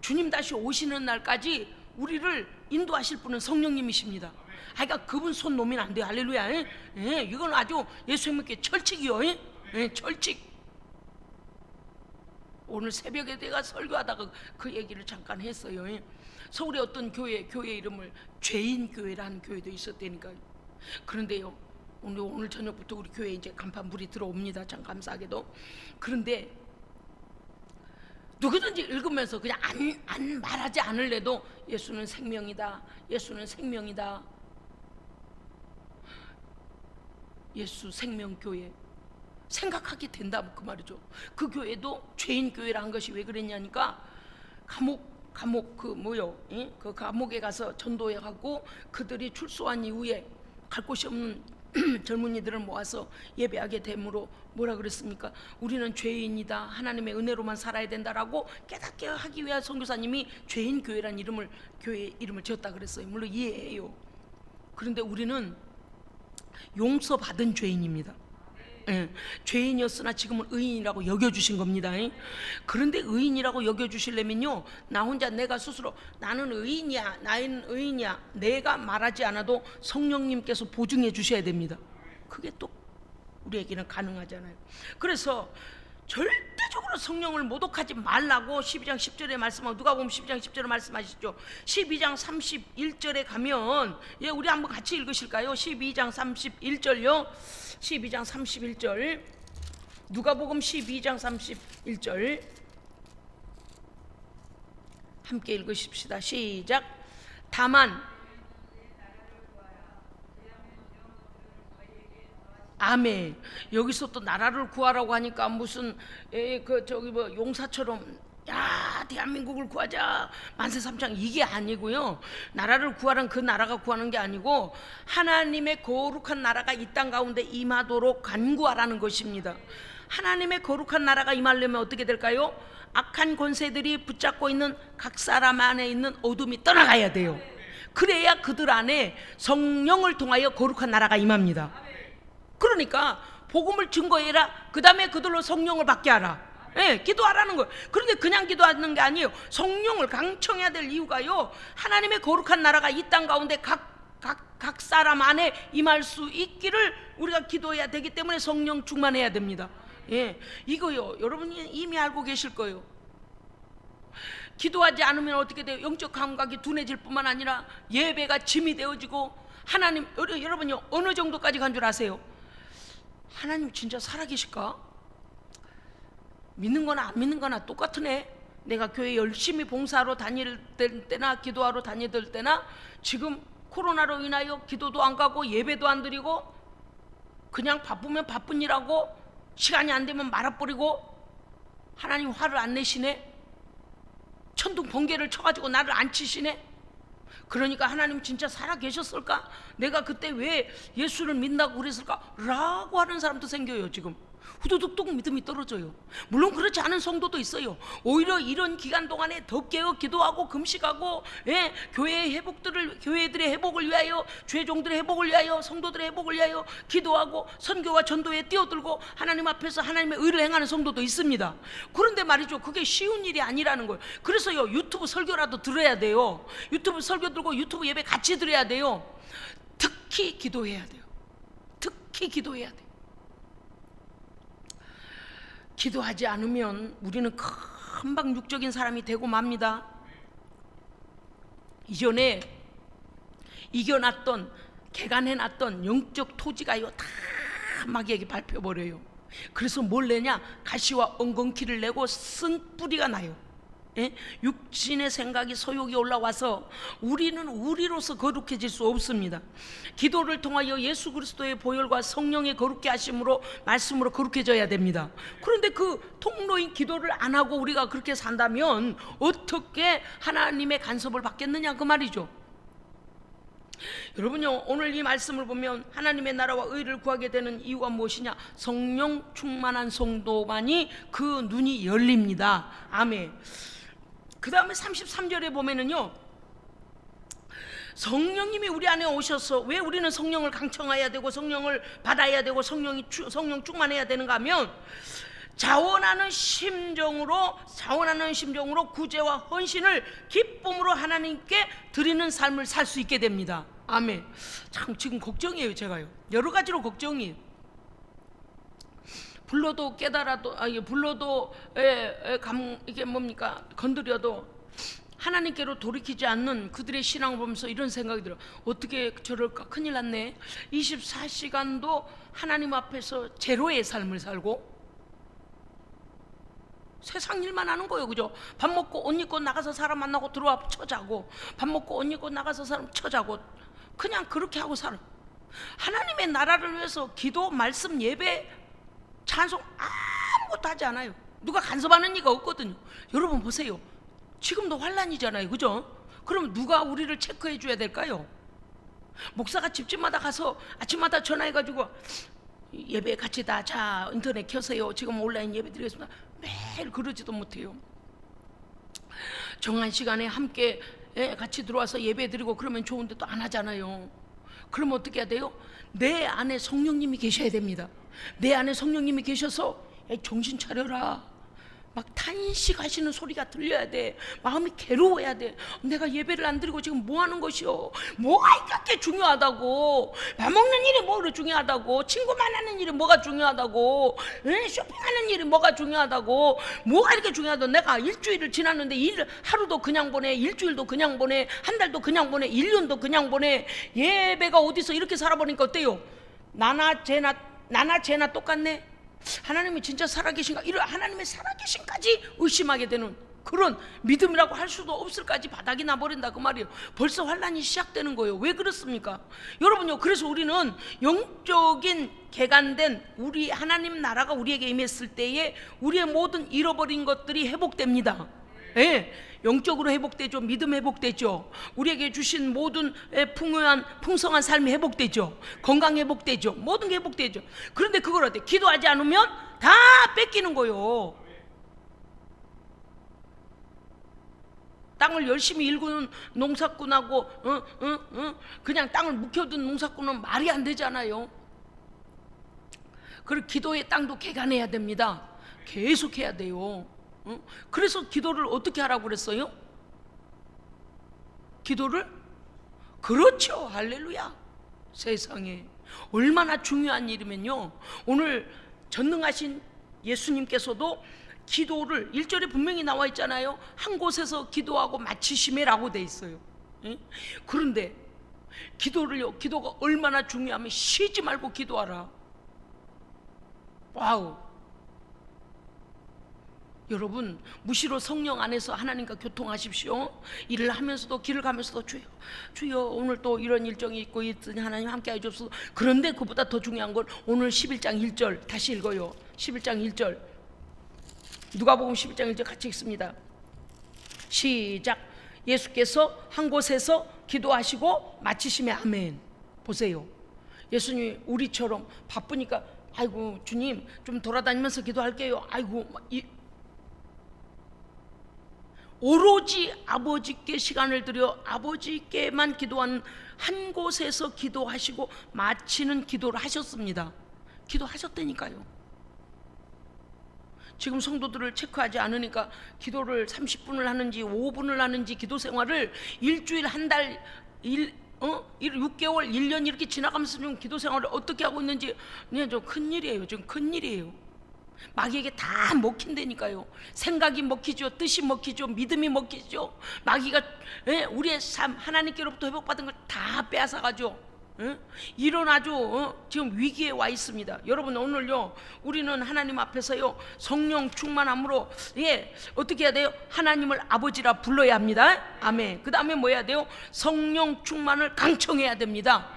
주님 다시 오시는 날까지 우리를 인도하실 분은 성령님이십니다. 그러니까 그분 손 놓으면 안 돼요. 할렐루야. 예, 이건 아주 예수 믿기 철칙이요. 예, 철칙. 오늘 새벽에 내가 설교하다가 그 얘기를 잠깐 했어요. 예. 서울의 어떤 교회 이름을 죄인교회라는 교회도 있었다니까요. 그런데요, 오늘 저녁부터 우리 교회에 이제 간판 불이 들어옵니다. 참 감사하게도. 그런데 누구든지 읽으면서 그냥 안 말하지 않을래도 예수는 생명이다, 예수는 생명이다, 예수 생명교회 생각하게 된다, 그 말이죠. 그 교회도 죄인교회라 한 것이 왜 그랬냐니까 감옥 그 감옥에 가서 전도해가고 그들이 출소한 이후에 갈 곳이 없는 젊은이들을 모아서 예배하게 되므로 뭐라 그랬습니까? 우리는 죄인이다, 하나님의 은혜로만 살아야 된다라고 깨닫게 하기 위해 선교사님이 죄인교회란 교회 이름을 지었다 그랬어요. 물론 이해해요. 그런데 우리는 용서받은 죄인입니다. 예, 죄인이었으나 지금은 의인이라고 여겨주신 겁니다. 그런데 의인이라고 여겨주시려면요, 나 혼자 내가 스스로 나는 의인이야, 나는 의인이야, 내가 말하지 않아도 성령님께서 보증해 주셔야 됩니다. 그게 또 우리에게는 가능하잖아요. 그래서 절대적으로 성령을 모독하지 말라고 12장 10절에 말씀하고, 누가 보면 12장 10절에 말씀하시죠. 12장 31절에 가면, 예, 우리 한번 같이 읽으실까요? 12장 31절요. 12장 31절, 누가복음 12장 31절 함께 읽으십시다. 시작. 다만 아멘. 여기서 또 나라를 구하라고 하니까 무슨 용사처럼 야 대한민국을 구하자 만세삼창 이게 아니고요. 나라를 구하란 그 나라가 구하는 게 아니고 하나님의 거룩한 나라가 이 땅 가운데 임하도록 간구하라는 것입니다. 하나님의 거룩한 나라가 임하려면 어떻게 될까요? 악한 권세들이 붙잡고 있는 각 사람 안에 있는 어둠이 떠나가야 돼요. 그래야 그들 안에 성령을 통하여 거룩한 나라가 임합니다. 그러니까 복음을 증거해라, 그 다음에 그들로 성령을 받게 하라. 예, 기도하라는 거예요. 그런데 그냥 기도하는 게 아니에요. 성령을 강청해야 될 이유가요, 하나님의 거룩한 나라가 이 땅 가운데 각 사람 안에 임할 수 있기를 우리가 기도해야 되기 때문에 성령 충만해야 됩니다. 예, 이거요, 여러분이 이미 알고 계실 거예요. 기도하지 않으면 어떻게 돼요? 영적 감각이 둔해질 뿐만 아니라 예배가 짐이 되어지고, 하나님, 여러분요, 어느 정도까지 간 줄 아세요? 하나님 진짜 살아계실까? 믿는 거나 안 믿는 거나 똑같은 애. 내가 교회 열심히 봉사하러 다닐 때나 기도하러 다니들 때나 지금 코로나로 인하여 기도도 안 가고 예배도 안 드리고 그냥 바쁘면 바쁜 일하고 시간이 안 되면 말아버리고, 하나님 화를 안 내시네? 천둥 번개를 쳐가지고 나를 안 치시네? 그러니까 하나님 진짜 살아계셨을까? 내가 그때 왜 예수를 믿는다고 그랬을까? 라고 하는 사람도 생겨요. 지금 후두둑둑 믿음이 떨어져요. 물론 그렇지 않은 성도도 있어요. 오히려 이런 기간 동안에 더 깨어 기도하고 금식하고, 예, 교회의 교회들의 회복을 위하여, 죄종들의 회복을 위하여, 성도들의 회복을 위하여 기도하고 선교와 전도에 뛰어들고 하나님 앞에서 하나님의 의를 행하는 성도도 있습니다. 그런데 말이죠, 그게 쉬운 일이 아니라는 거예요. 그래서요, 유튜브 설교라도 들어야 돼요. 유튜브 설교 들고 유튜브 예배 같이 드려야 돼요. 특히 기도해야 돼요. 특히 기도해야 돼요. 기도하지 않으면 우리는 금방 육적인 사람이 되고 맙니다. 이전에 이겨놨던, 개간해놨던 영적 토지가요 다 마귀에게 밟혀버려요. 그래서 뭘 내냐? 가시와 엉겅퀴를 내고 쓴 뿌리가 나요. 예? 육신의 생각이 소욕이 올라와서 우리는 우리로서 거룩해질 수 없습니다. 기도를 통하여 예수 그리스도의 보혈과 성령의 거룩게 하심으로, 말씀으로 거룩해져야 됩니다. 그런데 그 통로인 기도를 안 하고 우리가 그렇게 산다면 어떻게 하나님의 간섭을 받겠느냐, 그 말이죠. 여러분요, 오늘 이 말씀을 보면 하나님의 나라와 의를 구하게 되는 이유가 무엇이냐? 성령 충만한 성도만이 그 눈이 열립니다. 아멘. 그 다음에 33절에 보면은요, 성령님이 우리 안에 오셔서, 왜 우리는 성령을 강청해야 되고 성령을 받아야 되고 성령 충만해야 되는가 하면, 자원하는 심정으로 구제와 헌신을 기쁨으로 하나님께 드리는 삶을 살 수 있게 됩니다. 아멘. 참 지금 걱정이에요. 제가요, 여러 가지로 걱정이에요. 불러도 깨달아도, 불러도 이게 뭡니까, 건드려도 하나님께로 돌이키지 않는 그들의 신앙을 보면서 이런 생각이 들어요. 어떻게 저럴까, 큰일 났네. 24시간도 하나님 앞에서 제로의 삶을 살고 세상 일만 하는 거예요. 그죠? 밥 먹고 옷 입고 나가서 사람 만나고 들어와 쳐자고, 밥 먹고 옷 입고 나가서 사람 쳐자고, 그냥 그렇게 하고 살아. 하나님의 나라를 위해서 기도, 말씀, 예배, 찬송 아무것도 하지 않아요. 누가 간섭하는 이가 없거든요. 여러분 보세요. 지금도 환란이잖아요. 그죠? 그럼 누가 우리를 체크해 줘야 될까요? 목사가 집집마다 가서 아침마다 전화해가지고 예배 같이 다, 자 인터넷 켜세요, 지금 온라인 예배 드리겠습니다, 매일 그러지도 못해요. 정한 시간에 함께 같이 들어와서 예배 드리고 그러면 좋은데 또 안 하잖아요. 그러면 어떻게 해야 돼요? 내 안에 성령님이 계셔야 됩니다. 내 안에 성령님이 계셔서 정신 차려라, 막 탄식하시는 소리가 들려야 돼. 마음이 괴로워야 돼. 내가 예배를 안 드리고 지금 뭐 하는 것이요? 뭐가 이렇게 중요하다고? 밥 먹는 일이 뭐가 중요하다고? 친구 만나는 일이 뭐가 중요하다고? 쇼핑하는 일이 뭐가 중요하다고? 뭐가 이렇게 중요하다고? 내가 일주일을 지났는데 하루도 그냥 보내, 일주일도 그냥 보내, 한 달도 그냥 보내, 1년도 그냥 보내. 예배가 어디서 이렇게 살아보니까 어때요? 나나 쟤나 똑같네. 하나님이 진짜 살아계신가? 이런 하나님의 살아계신까지 의심하게 되는 그런 믿음이라고 할 수도 없을까지 바닥이 나버린다 그 말이에요. 벌써 환란이 시작되는 거예요. 왜 그렇습니까? 여러분요, 그래서 우리는 영적인 개간된 우리 하나님 나라가 우리에게 임했을 때에 우리의 모든 잃어버린 것들이 회복됩니다. 영적으로 회복되죠. 믿음 회복되죠. 우리에게 주신 모든 풍성한 삶이 회복되죠. 건강 회복되죠. 모든 게 회복되죠. 그런데 그걸 어때? 기도하지 않으면 다 뺏기는 거예요. 땅을 열심히 일구는 농사꾼하고 그냥 땅을 묵혀둔 농사꾼은 말이 안 되잖아요. 그리고 기도의 땅도 개간해야 됩니다. 계속 해야 돼요. 그래서 기도를 어떻게 하라고 그랬어요? 기도를? 그렇죠. 할렐루야. 세상에 얼마나 중요한 일이면요, 오늘 전능하신 예수님께서도 기도를 1절에 분명히 나와 있잖아요. 한 곳에서 기도하고 마치심에라고 돼 있어요. 그런데 기도가 얼마나 중요하면 쉬지 말고 기도하라. 와우. 여러분, 무시로 성령 안에서 하나님과 교통하십시오. 일을 하면서도, 길을 가면서도 주여 오늘 또 이런 일정이 있고 있으니 하나님 함께 해주옵소서. 그런데 그보다 더 중요한 건 오늘 11장 1절 다시 읽어요. 11장 1절 누가복음 11장 1절 같이 읽습니다. 시작. 예수께서 한 곳에서 기도하시고 마치심에 아멘. 보세요. 예수님 우리처럼 바쁘니까 아이고 주님 좀 돌아다니면서 기도할게요. 아이고 오로지 아버지께 시간을 들여 아버지께만 기도하는 한 곳에서 기도하시고 마치는 기도를 하셨습니다. 기도하셨다니까요. 지금 성도들을 체크하지 않으니까 기도를 30분을 하는지 5분을 하는지 기도 생활을 일주일, 한 달, 6개월, 1년 이렇게 지나가면서 좀 기도 생활을 어떻게 하고 있는지 그냥 좀 큰일이에요. 지금 큰일이에요. 마귀에게 다 먹힌다니까요. 생각이 먹히죠. 뜻이 먹히죠. 믿음이 먹히죠. 마귀가 우리의 삶, 하나님께로부터 회복받은 걸 다 빼앗아가죠. 이런 아주 지금 위기에 와 있습니다. 여러분 오늘요 우리는 하나님 앞에서요 성령 충만함으로 어떻게 해야 돼요? 하나님을 아버지라 불러야 합니다. 아멘. 그 다음에 뭐 해야 돼요? 성령 충만을 강청해야 됩니다.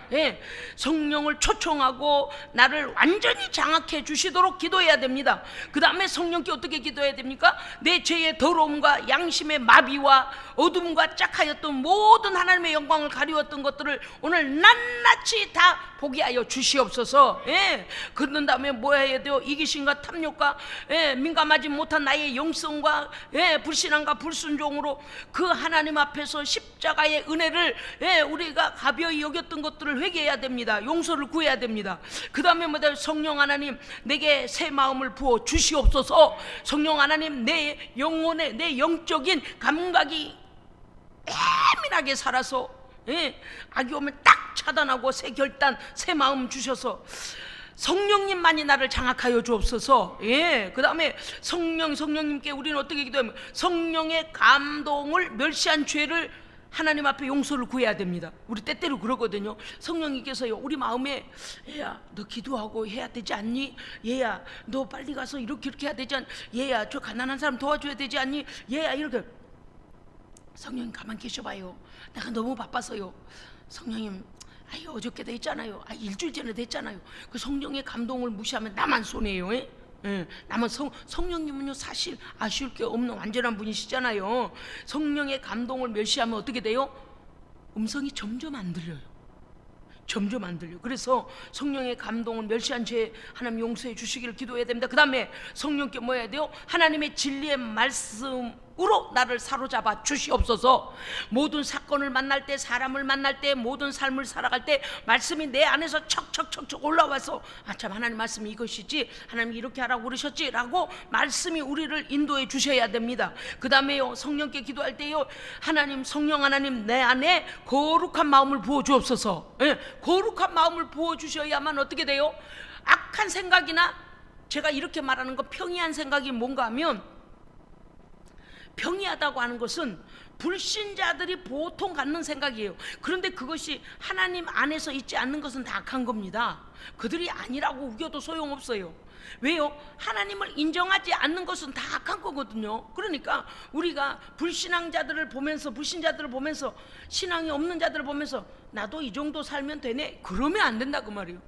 성령을 초청하고 나를 완전히 장악해 주시도록 기도해야 됩니다. 그 다음에 성령께 어떻게 기도해야 됩니까? 내 죄의 더러움과 양심의 마비와 어둠과 짝하였던 모든 하나님의 영광을 가리웠던 것들을 오늘 낱낱이 다 보게 하여 주시옵소서. 그런 다음에 뭐 해야 돼요? 이기심과 탐욕과 민감하지 못한 나의 영성과 불신앙과 불순종으로 그 하나님 앞에서 십자가의 은혜를 우리가 가벼이 여겼던 것들을 나를 회개해야 됩니다. 용서를 구해야 됩니다. 그 다음에 뭐다? 성령 하나님 내게 새 마음을 부어 주시옵소서. 성령 하나님 내 영혼에, 내 영적인 감각이 예민하게 살아서 악이 오면 딱 차단하고 새 결단, 새 마음 주셔서 성령님만이 나를 장악하여 주옵소서. 그 다음에 성령님께 우리는 어떻게 기도하면 성령의 감동을 멸시한 죄를 하나님 앞에 용서를 구해야 됩니다. 우리 때때로 그러거든요. 성령님께서요 우리 마음에 얘야 너 기도하고 해야 되지 않니? 얘야 너 빨리 가서 이렇게 해야 되지 않니? 얘야 저 가난한 사람 도와줘야 되지 않니? 얘야 이렇게. 성령님 가만 계셔봐요. 내가 너무 바빠서요. 성령님 어저께도 했잖아요. 일주일 전에도 했잖아요. 그 성령의 감동을 무시하면 나만 손해요. 나만 성령님은요 사실 아쉬울 게 없는 완전한 분이시잖아요. 성령의 감동을 멸시하면 어떻게 돼요? 음성이 점점 안 들려요. 점점 안 들려요. 그래서 성령의 감동을 멸시한 죄 하나님 용서해 주시기를 기도해야 됩니다. 그 다음에 성령께 뭐 해야 돼요? 하나님의 진리의 말씀으로 나를 사로잡아 주시옵소서. 모든 사건을 만날 때, 사람을 만날 때, 모든 삶을 살아갈 때 말씀이 내 안에서 척척척척 올라와서 참 하나님 말씀이 이것이지, 하나님이 이렇게 하라고 그러셨지 라고 말씀이 우리를 인도해 주셔야 됩니다. 그 다음에요 성령께 기도할 때요 하나님, 성령 하나님 내 안에 거룩한 마음을 부어 주옵소서. 거룩한 마음을 부어 주셔야만 어떻게 돼요? 악한 생각이나, 제가 이렇게 말하는 거 평이한 생각이 뭔가 하면, 평이하다고 하는 것은 불신자들이 보통 갖는 생각이에요. 그런데 그것이 하나님 안에서 있지 않는 것은 다 악한 겁니다. 그들이 아니라고 우겨도 소용없어요. 왜요? 하나님을 인정하지 않는 것은 다 악한 거거든요. 그러니까 우리가 불신앙자들을 보면서, 불신자들을 보면서, 신앙이 없는 자들을 보면서 나도 이 정도 살면 되네, 그러면 안 된다 그 말이에요.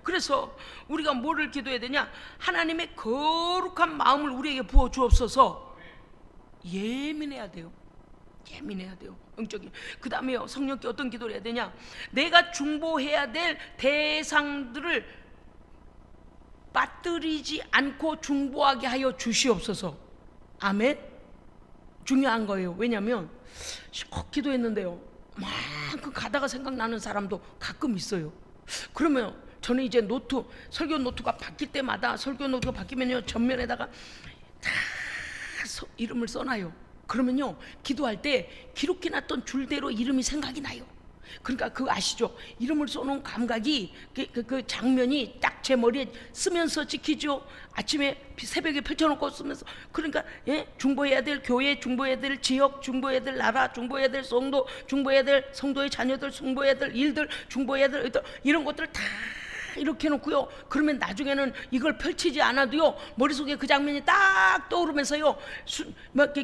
그래서 우리가 뭐를 기도해야 되냐? 하나님의 거룩한 마음을 우리에게 부어 주옵소서. 예민해야 돼요. 예민해야 돼요. 영적인. 그 다음에요 성령께 어떤 기도를 해야 되냐? 내가 중보해야 될 대상들을 빠뜨리지 않고 중보하게 하여 주시옵소서. 아멘. 중요한 거예요. 왜냐하면 꼭 기도했는데요 막 가다가 생각나는 사람도 가끔 있어요. 그러면 저는 이제 노트, 설교 노트가 바뀔 때마다, 설교 노트가 바뀌면요 전면에다가 다 이름을 써놔요. 그러면요 기도할 때 기록해놨던 줄대로 이름이 생각이 나요. 그러니까 그거 아시죠? 이름을 써놓은 감각이 그 장면이 딱 제 머리에 쓰면서 찍히죠. 아침에 새벽에 펼쳐놓고 쓰면서. 그러니까 중보해야 될 교회, 중보해야 될 지역, 중보해야 될 나라, 중보해야 될 성도, 중보해야 될 성도의 자녀들, 중보해야 될 일들, 중보해야 될 이런 것들을 다 이렇게 해놓고요. 그러면 나중에는 이걸 펼치지 않아도요 머릿속에 그 장면이 딱 떠오르면서요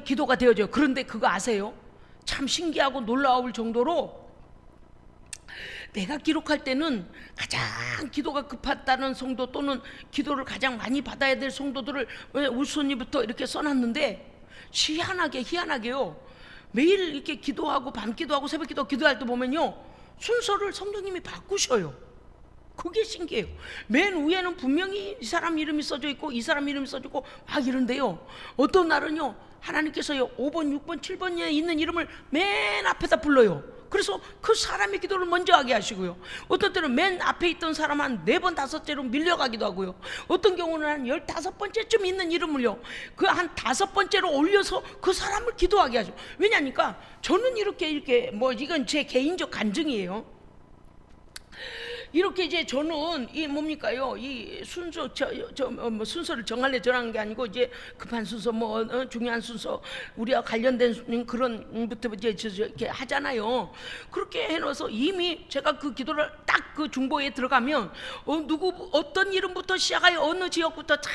기도가 되어져요. 그런데 그거 아세요? 참 신기하고 놀라울 정도로 내가 기록할 때는 가장 기도가 급하다는 성도, 또는 기도를 가장 많이 받아야 될 성도들을 우선위부터 이렇게 써놨는데, 희한하게요 매일 이렇게 기도하고 밤기도하고 새벽기도 기도할 때 보면요 순서를 성령님이 바꾸셔요. 그게 신기해요. 맨 위에는 분명히 이 사람 이름이 써져 있고 이 사람 이름이 써져 있고 막 이런데요 어떤 날은요 하나님께서요 5번, 6번, 7번에 있는 이름을 맨 앞에다 불러요. 그래서 그 사람의 기도를 먼저 하게 하시고요. 어떤 때는 맨 앞에 있던 사람 한 4번, 5번째로 밀려가기도 하고요. 어떤 경우는 한 15번째쯤 있는 이름을요 그 한 5번째로 올려서 그 사람을 기도하게 하죠. 왜냐니까 저는 이렇게 뭐 이건 제 개인적 간증이에요. 이렇게 이제 저는 이 뭡니까요? 이 순서 뭐 순서를 정할래 정한 게 아니고 이제 급한 순서, 뭐 중요한 순서, 우리와 관련된 그런부터 이제 이렇게 하잖아요. 그렇게 해놓아서 이미 제가 그 기도를 딱 그 중보에 들어가면 어떤 이름부터 시작하여 어느 지역부터 다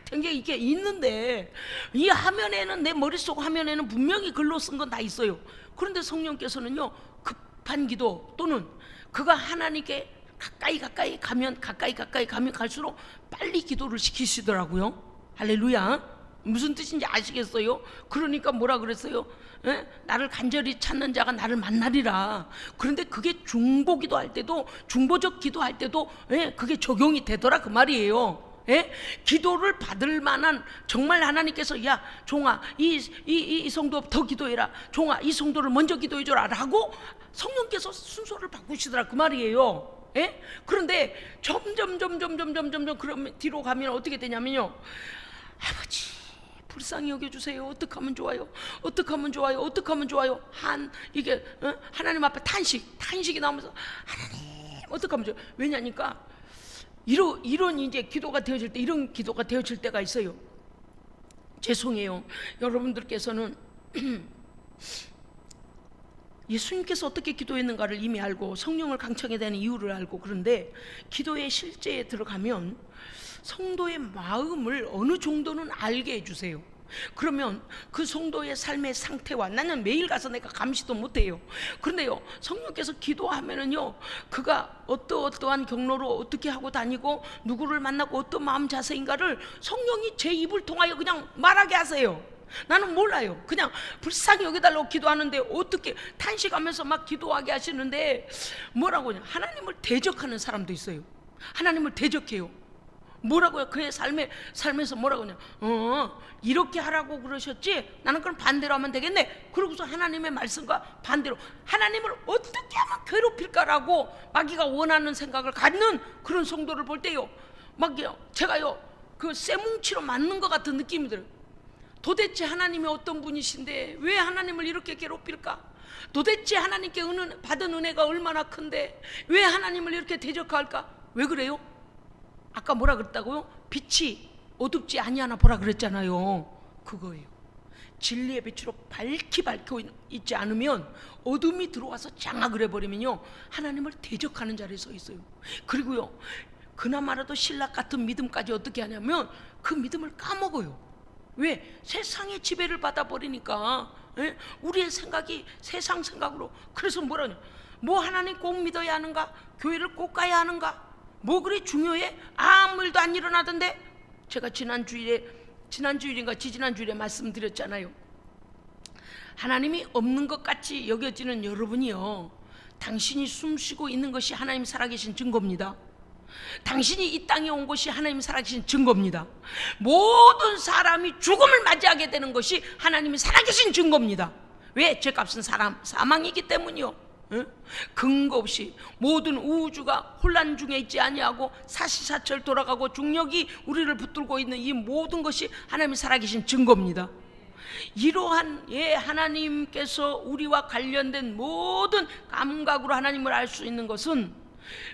되게 이게 있는데, 이 화면에는, 내 머릿속 화면에는 분명히 글로 쓴 건 다 있어요. 그런데 성령께서는요 급한 기도, 또는 그가 하나님께 가까이 가면 갈수록 빨리 기도를 시키시더라고요. 할렐루야. 무슨 뜻인지 아시겠어요? 그러니까 뭐라 그랬어요? 나를 간절히 찾는 자가 나를 만나리라. 그런데 그게 중보 기도할 때도, 중보적 기도할 때도 그게 적용이 되더라 그 말이에요. 예? 기도를 받을 만한, 정말 하나님께서 야 종아 이 성도 더 기도해라, 종아 이 성도를 먼저 기도해줘라 라고 성령께서 순서를 바꾸시더라 그 말이에요. 예? 그런데 점점 그러면 뒤로 가면 어떻게 되냐면요, 아버지 불쌍히 여겨주세요. 어떻게 하면 좋아요? 어떻게 하면 좋아요? 어떻게 하면 좋아요? 이게 하나님 앞에 탄식이 나오면서 하나님 어떻게 하면 좋아요? 왜냐니까 이런 이제 기도가 되어질 때, 이런 기도가 되어질 때가 있어요. 죄송해요. 여러분들께서는 예수님께서 어떻게 기도했는가를 이미 알고 성령을 강청해야 되는 이유를 알고, 그런데 기도의 실제에 들어가면 성도의 마음을 어느 정도는 알게 해주세요. 그러면 그 성도의 삶의 상태와, 나는 매일 가서 내가 감시도 못해요. 그런데요, 성령께서 기도하면은요, 그가 어떠한 경로로 어떻게 하고 다니고 누구를 만나고 어떤 마음 자세인가를 성령이 제 입을 통하여 그냥 말하게 하세요. 나는 몰라요. 그냥 불쌍히 여기달라고 기도하는데 어떻게 탄식하면서 막 기도하게 하시는데, 뭐라고 그냥 하나님을 대적하는 사람도 있어요. 하나님을 대적해요. 뭐라고요? 그의 삶에서 뭐라고 그냥 이렇게 하라고 그러셨지, 나는 그럼 반대로 하면 되겠네. 그러고서 하나님의 말씀과 반대로 하나님을 어떻게 하면 괴롭힐까라고 마귀가 원하는 생각을 갖는 그런 성도를 볼 때요, 막요 제가요 그 쇠뭉치로 맞는 것 같은 느낌이 들어요. 도대체 하나님이 어떤 분이신데 왜 하나님을 이렇게 괴롭힐까? 도대체 하나님께 받은 은혜가 얼마나 큰데 왜 하나님을 이렇게 대적할까? 왜 그래요? 아까 뭐라 그랬다고요? 빛이 어둡지 아니하나 보라 그랬잖아요. 그거예요. 진리의 빛으로 밝히 밝혀 있지 않으면 어둠이 들어와서 장악을 해버리면요, 하나님을 대적하는 자리에 서 있어요. 그리고요, 그나마라도 신락 같은 믿음까지 어떻게 하냐면 그 믿음을 까먹어요. 왜? 세상의 지배를 받아버리니까. 예? 우리의 생각이 세상 생각으로. 그래서 뭐라 그러냐, 뭐 하나님 꼭 믿어야 하는가? 교회를 꼭 가야 하는가? 뭐 그리 중요해? 아무 일도 안 일어나던데? 제가 지난주일인가 지지난주일에 말씀드렸잖아요. 하나님이 없는 것 같이 여겨지는 여러분이요, 당신이 숨쉬고 있는 것이 하나님 살아계신 증거입니다. 당신이 이 땅에 온 것이 하나님 살아계신 증거입니다. 모든 사람이 죽음을 맞이하게 되는 것이 하나님이 살아계신 증거입니다. 왜? 죄값은 사망이기 때문이요. 근거 없이 모든 우주가 혼란 중에 있지 아니하고 사시사철 돌아가고 중력이 우리를 붙들고 있는 이 모든 것이 하나님이 살아계신 증거입니다. 이러한 하나님께서 우리와 관련된 모든 감각으로 하나님을 알 수 있는 것은,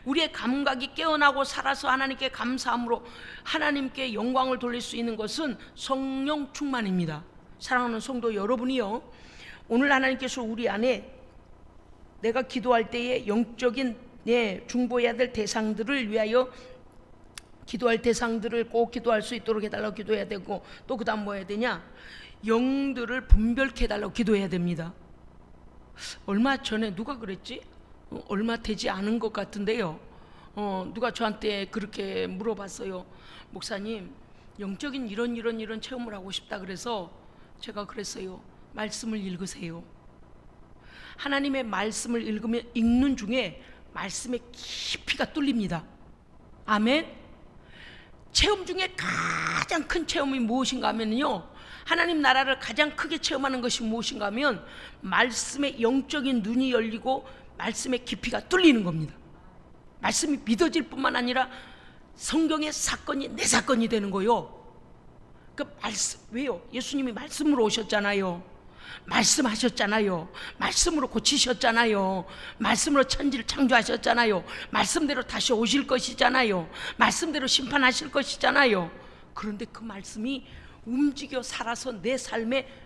우리의 감각이 깨어나고 살아서 하나님께 감사함으로 하나님께 영광을 돌릴 수 있는 것은 성령 충만입니다. 사랑하는 성도 여러분이요, 오늘 하나님께서 우리 안에 내가 기도할 때에 영적인 중보해야 될 대상들을 위하여, 기도할 대상들을 꼭 기도할 수 있도록 해달라고 기도해야 되고, 또 그 다음 뭐 해야 되냐, 영들을 분별케 해달라고 기도해야 됩니다. 얼마 전에 누가 그랬지? 얼마 되지 않은 것 같은데요, 누가 저한테 그렇게 물어봤어요. 목사님, 영적인 이런 체험을 하고 싶다 그래서 제가 그랬어요. 말씀을 읽으세요. 하나님의 말씀을 읽는 중에 말씀의 깊이가 뚫립니다. 아멘. 체험 중에 가장 큰 체험이 무엇인가 하면요, 하나님 나라를 가장 크게 체험하는 것이 무엇인가 하면 말씀의 영적인 눈이 열리고 말씀의 깊이가 뚫리는 겁니다. 말씀이 믿어질 뿐만 아니라 성경의 사건이 내 사건이 되는 거요. 그 말씀, 왜요? 예수님이 말씀으로 오셨잖아요. 말씀하셨잖아요. 말씀으로 고치셨잖아요. 말씀으로 천지를 창조하셨잖아요. 말씀대로 다시 오실 것이잖아요. 말씀대로 심판하실 것이잖아요. 그런데 그 말씀이 움직여 살아서 내 삶의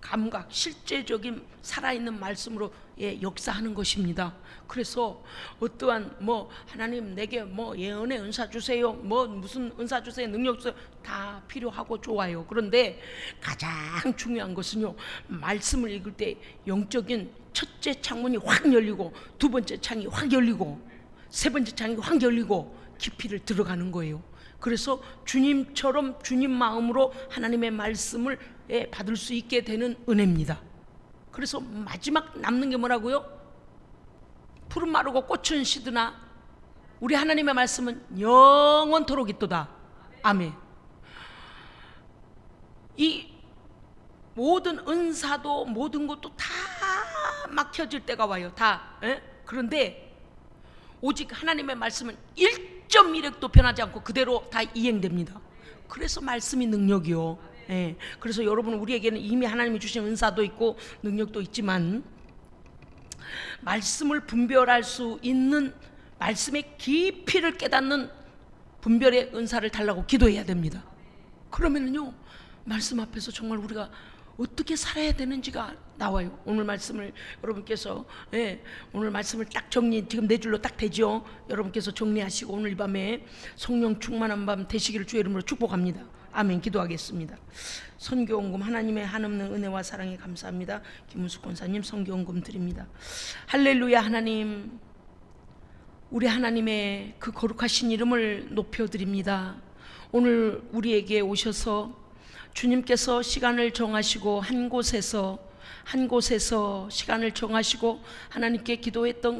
감각, 실제적인 살아있는 말씀으로 역사하는 것입니다. 그래서 어떠한 하나님 내게 예언의 은사 주세요, 무슨 은사 주세요, 능력 주세요, 다 필요하고 좋아요. 그런데 가장 중요한 것은요, 말씀을 읽을 때 영적인 첫째 창문이 확 열리고, 두 번째 창이 확 열리고, 세 번째 창이 확 열리고 깊이를 들어가는 거예요. 그래서 주님처럼 주님 마음으로 하나님의 말씀을 받을 수 있게 되는 은혜입니다. 그래서 마지막 남는 게 뭐라고요? 풀은 마르고 꽃은 시드나 우리 하나님의 말씀은 영원토록 있도다. 아멘. 이 모든 은사도 모든 것도 다 막혀질 때가 와요. 다. 그런데 오직 하나님의 말씀은 1.1획도 변하지 않고 그대로 다 이행됩니다. 그래서 말씀이 능력이요. 그래서 여러분, 우리에게는 이미 하나님이 주신 은사도 있고 능력도 있지만 말씀을 분별할 수 있는, 말씀의 깊이를 깨닫는 분별의 은사를 달라고 기도해야 됩니다. 그러면은요, 말씀 앞에서 정말 우리가 어떻게 살아야 되는지가 나와요. 오늘 말씀을 여러분께서, 오늘 말씀을 딱 정리, 지금 네 줄로 딱 되죠. 여러분께서 정리하시고 오늘 이 밤에 성령 충만한 밤 되시기를 주의 이름으로 축복합니다. 아멘. 기도하겠습니다. 선교원금, 하나님의 한없는 은혜와 사랑에 감사합니다. 김은숙 권사님 선교원금 드립니다. 할렐루야. 하나님, 우리 하나님의 그 거룩하신 이름을 높여드립니다. 오늘 우리에게 오셔서 주님께서 시간을 정하시고 한 곳에서 시간을 정하시고 하나님께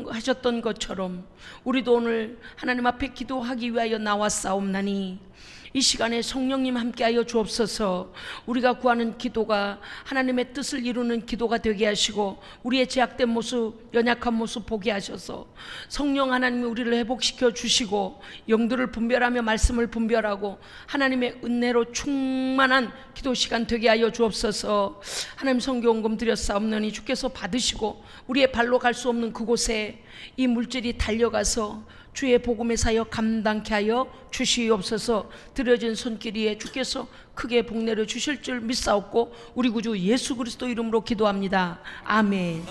하셨던 것처럼 우리도 오늘 하나님 앞에 기도하기 위하여 나왔사옵나니 이 시간에 성령님 함께하여 주옵소서. 우리가 구하는 기도가 하나님의 뜻을 이루는 기도가 되게 하시고 우리의 제약된 모습, 연약한 모습 보게 하셔서 성령 하나님이 우리를 회복시켜 주시고 영들을 분별하며 말씀을 분별하고 하나님의 은혜로 충만한 기도 시간 되게 하여 주옵소서. 하나님, 성교원금 드렸사옵나니 주께서 받으시고 우리의 발로 갈 수 없는 그곳에 이 물질이 달려가서 주의 복음의 사역 감당케 하여 주시옵소서. 드려진 손길 위에 주께서 크게 복내려 주실 줄 믿사옵고 우리 구주 예수 그리스도 이름으로 기도합니다. 아멘.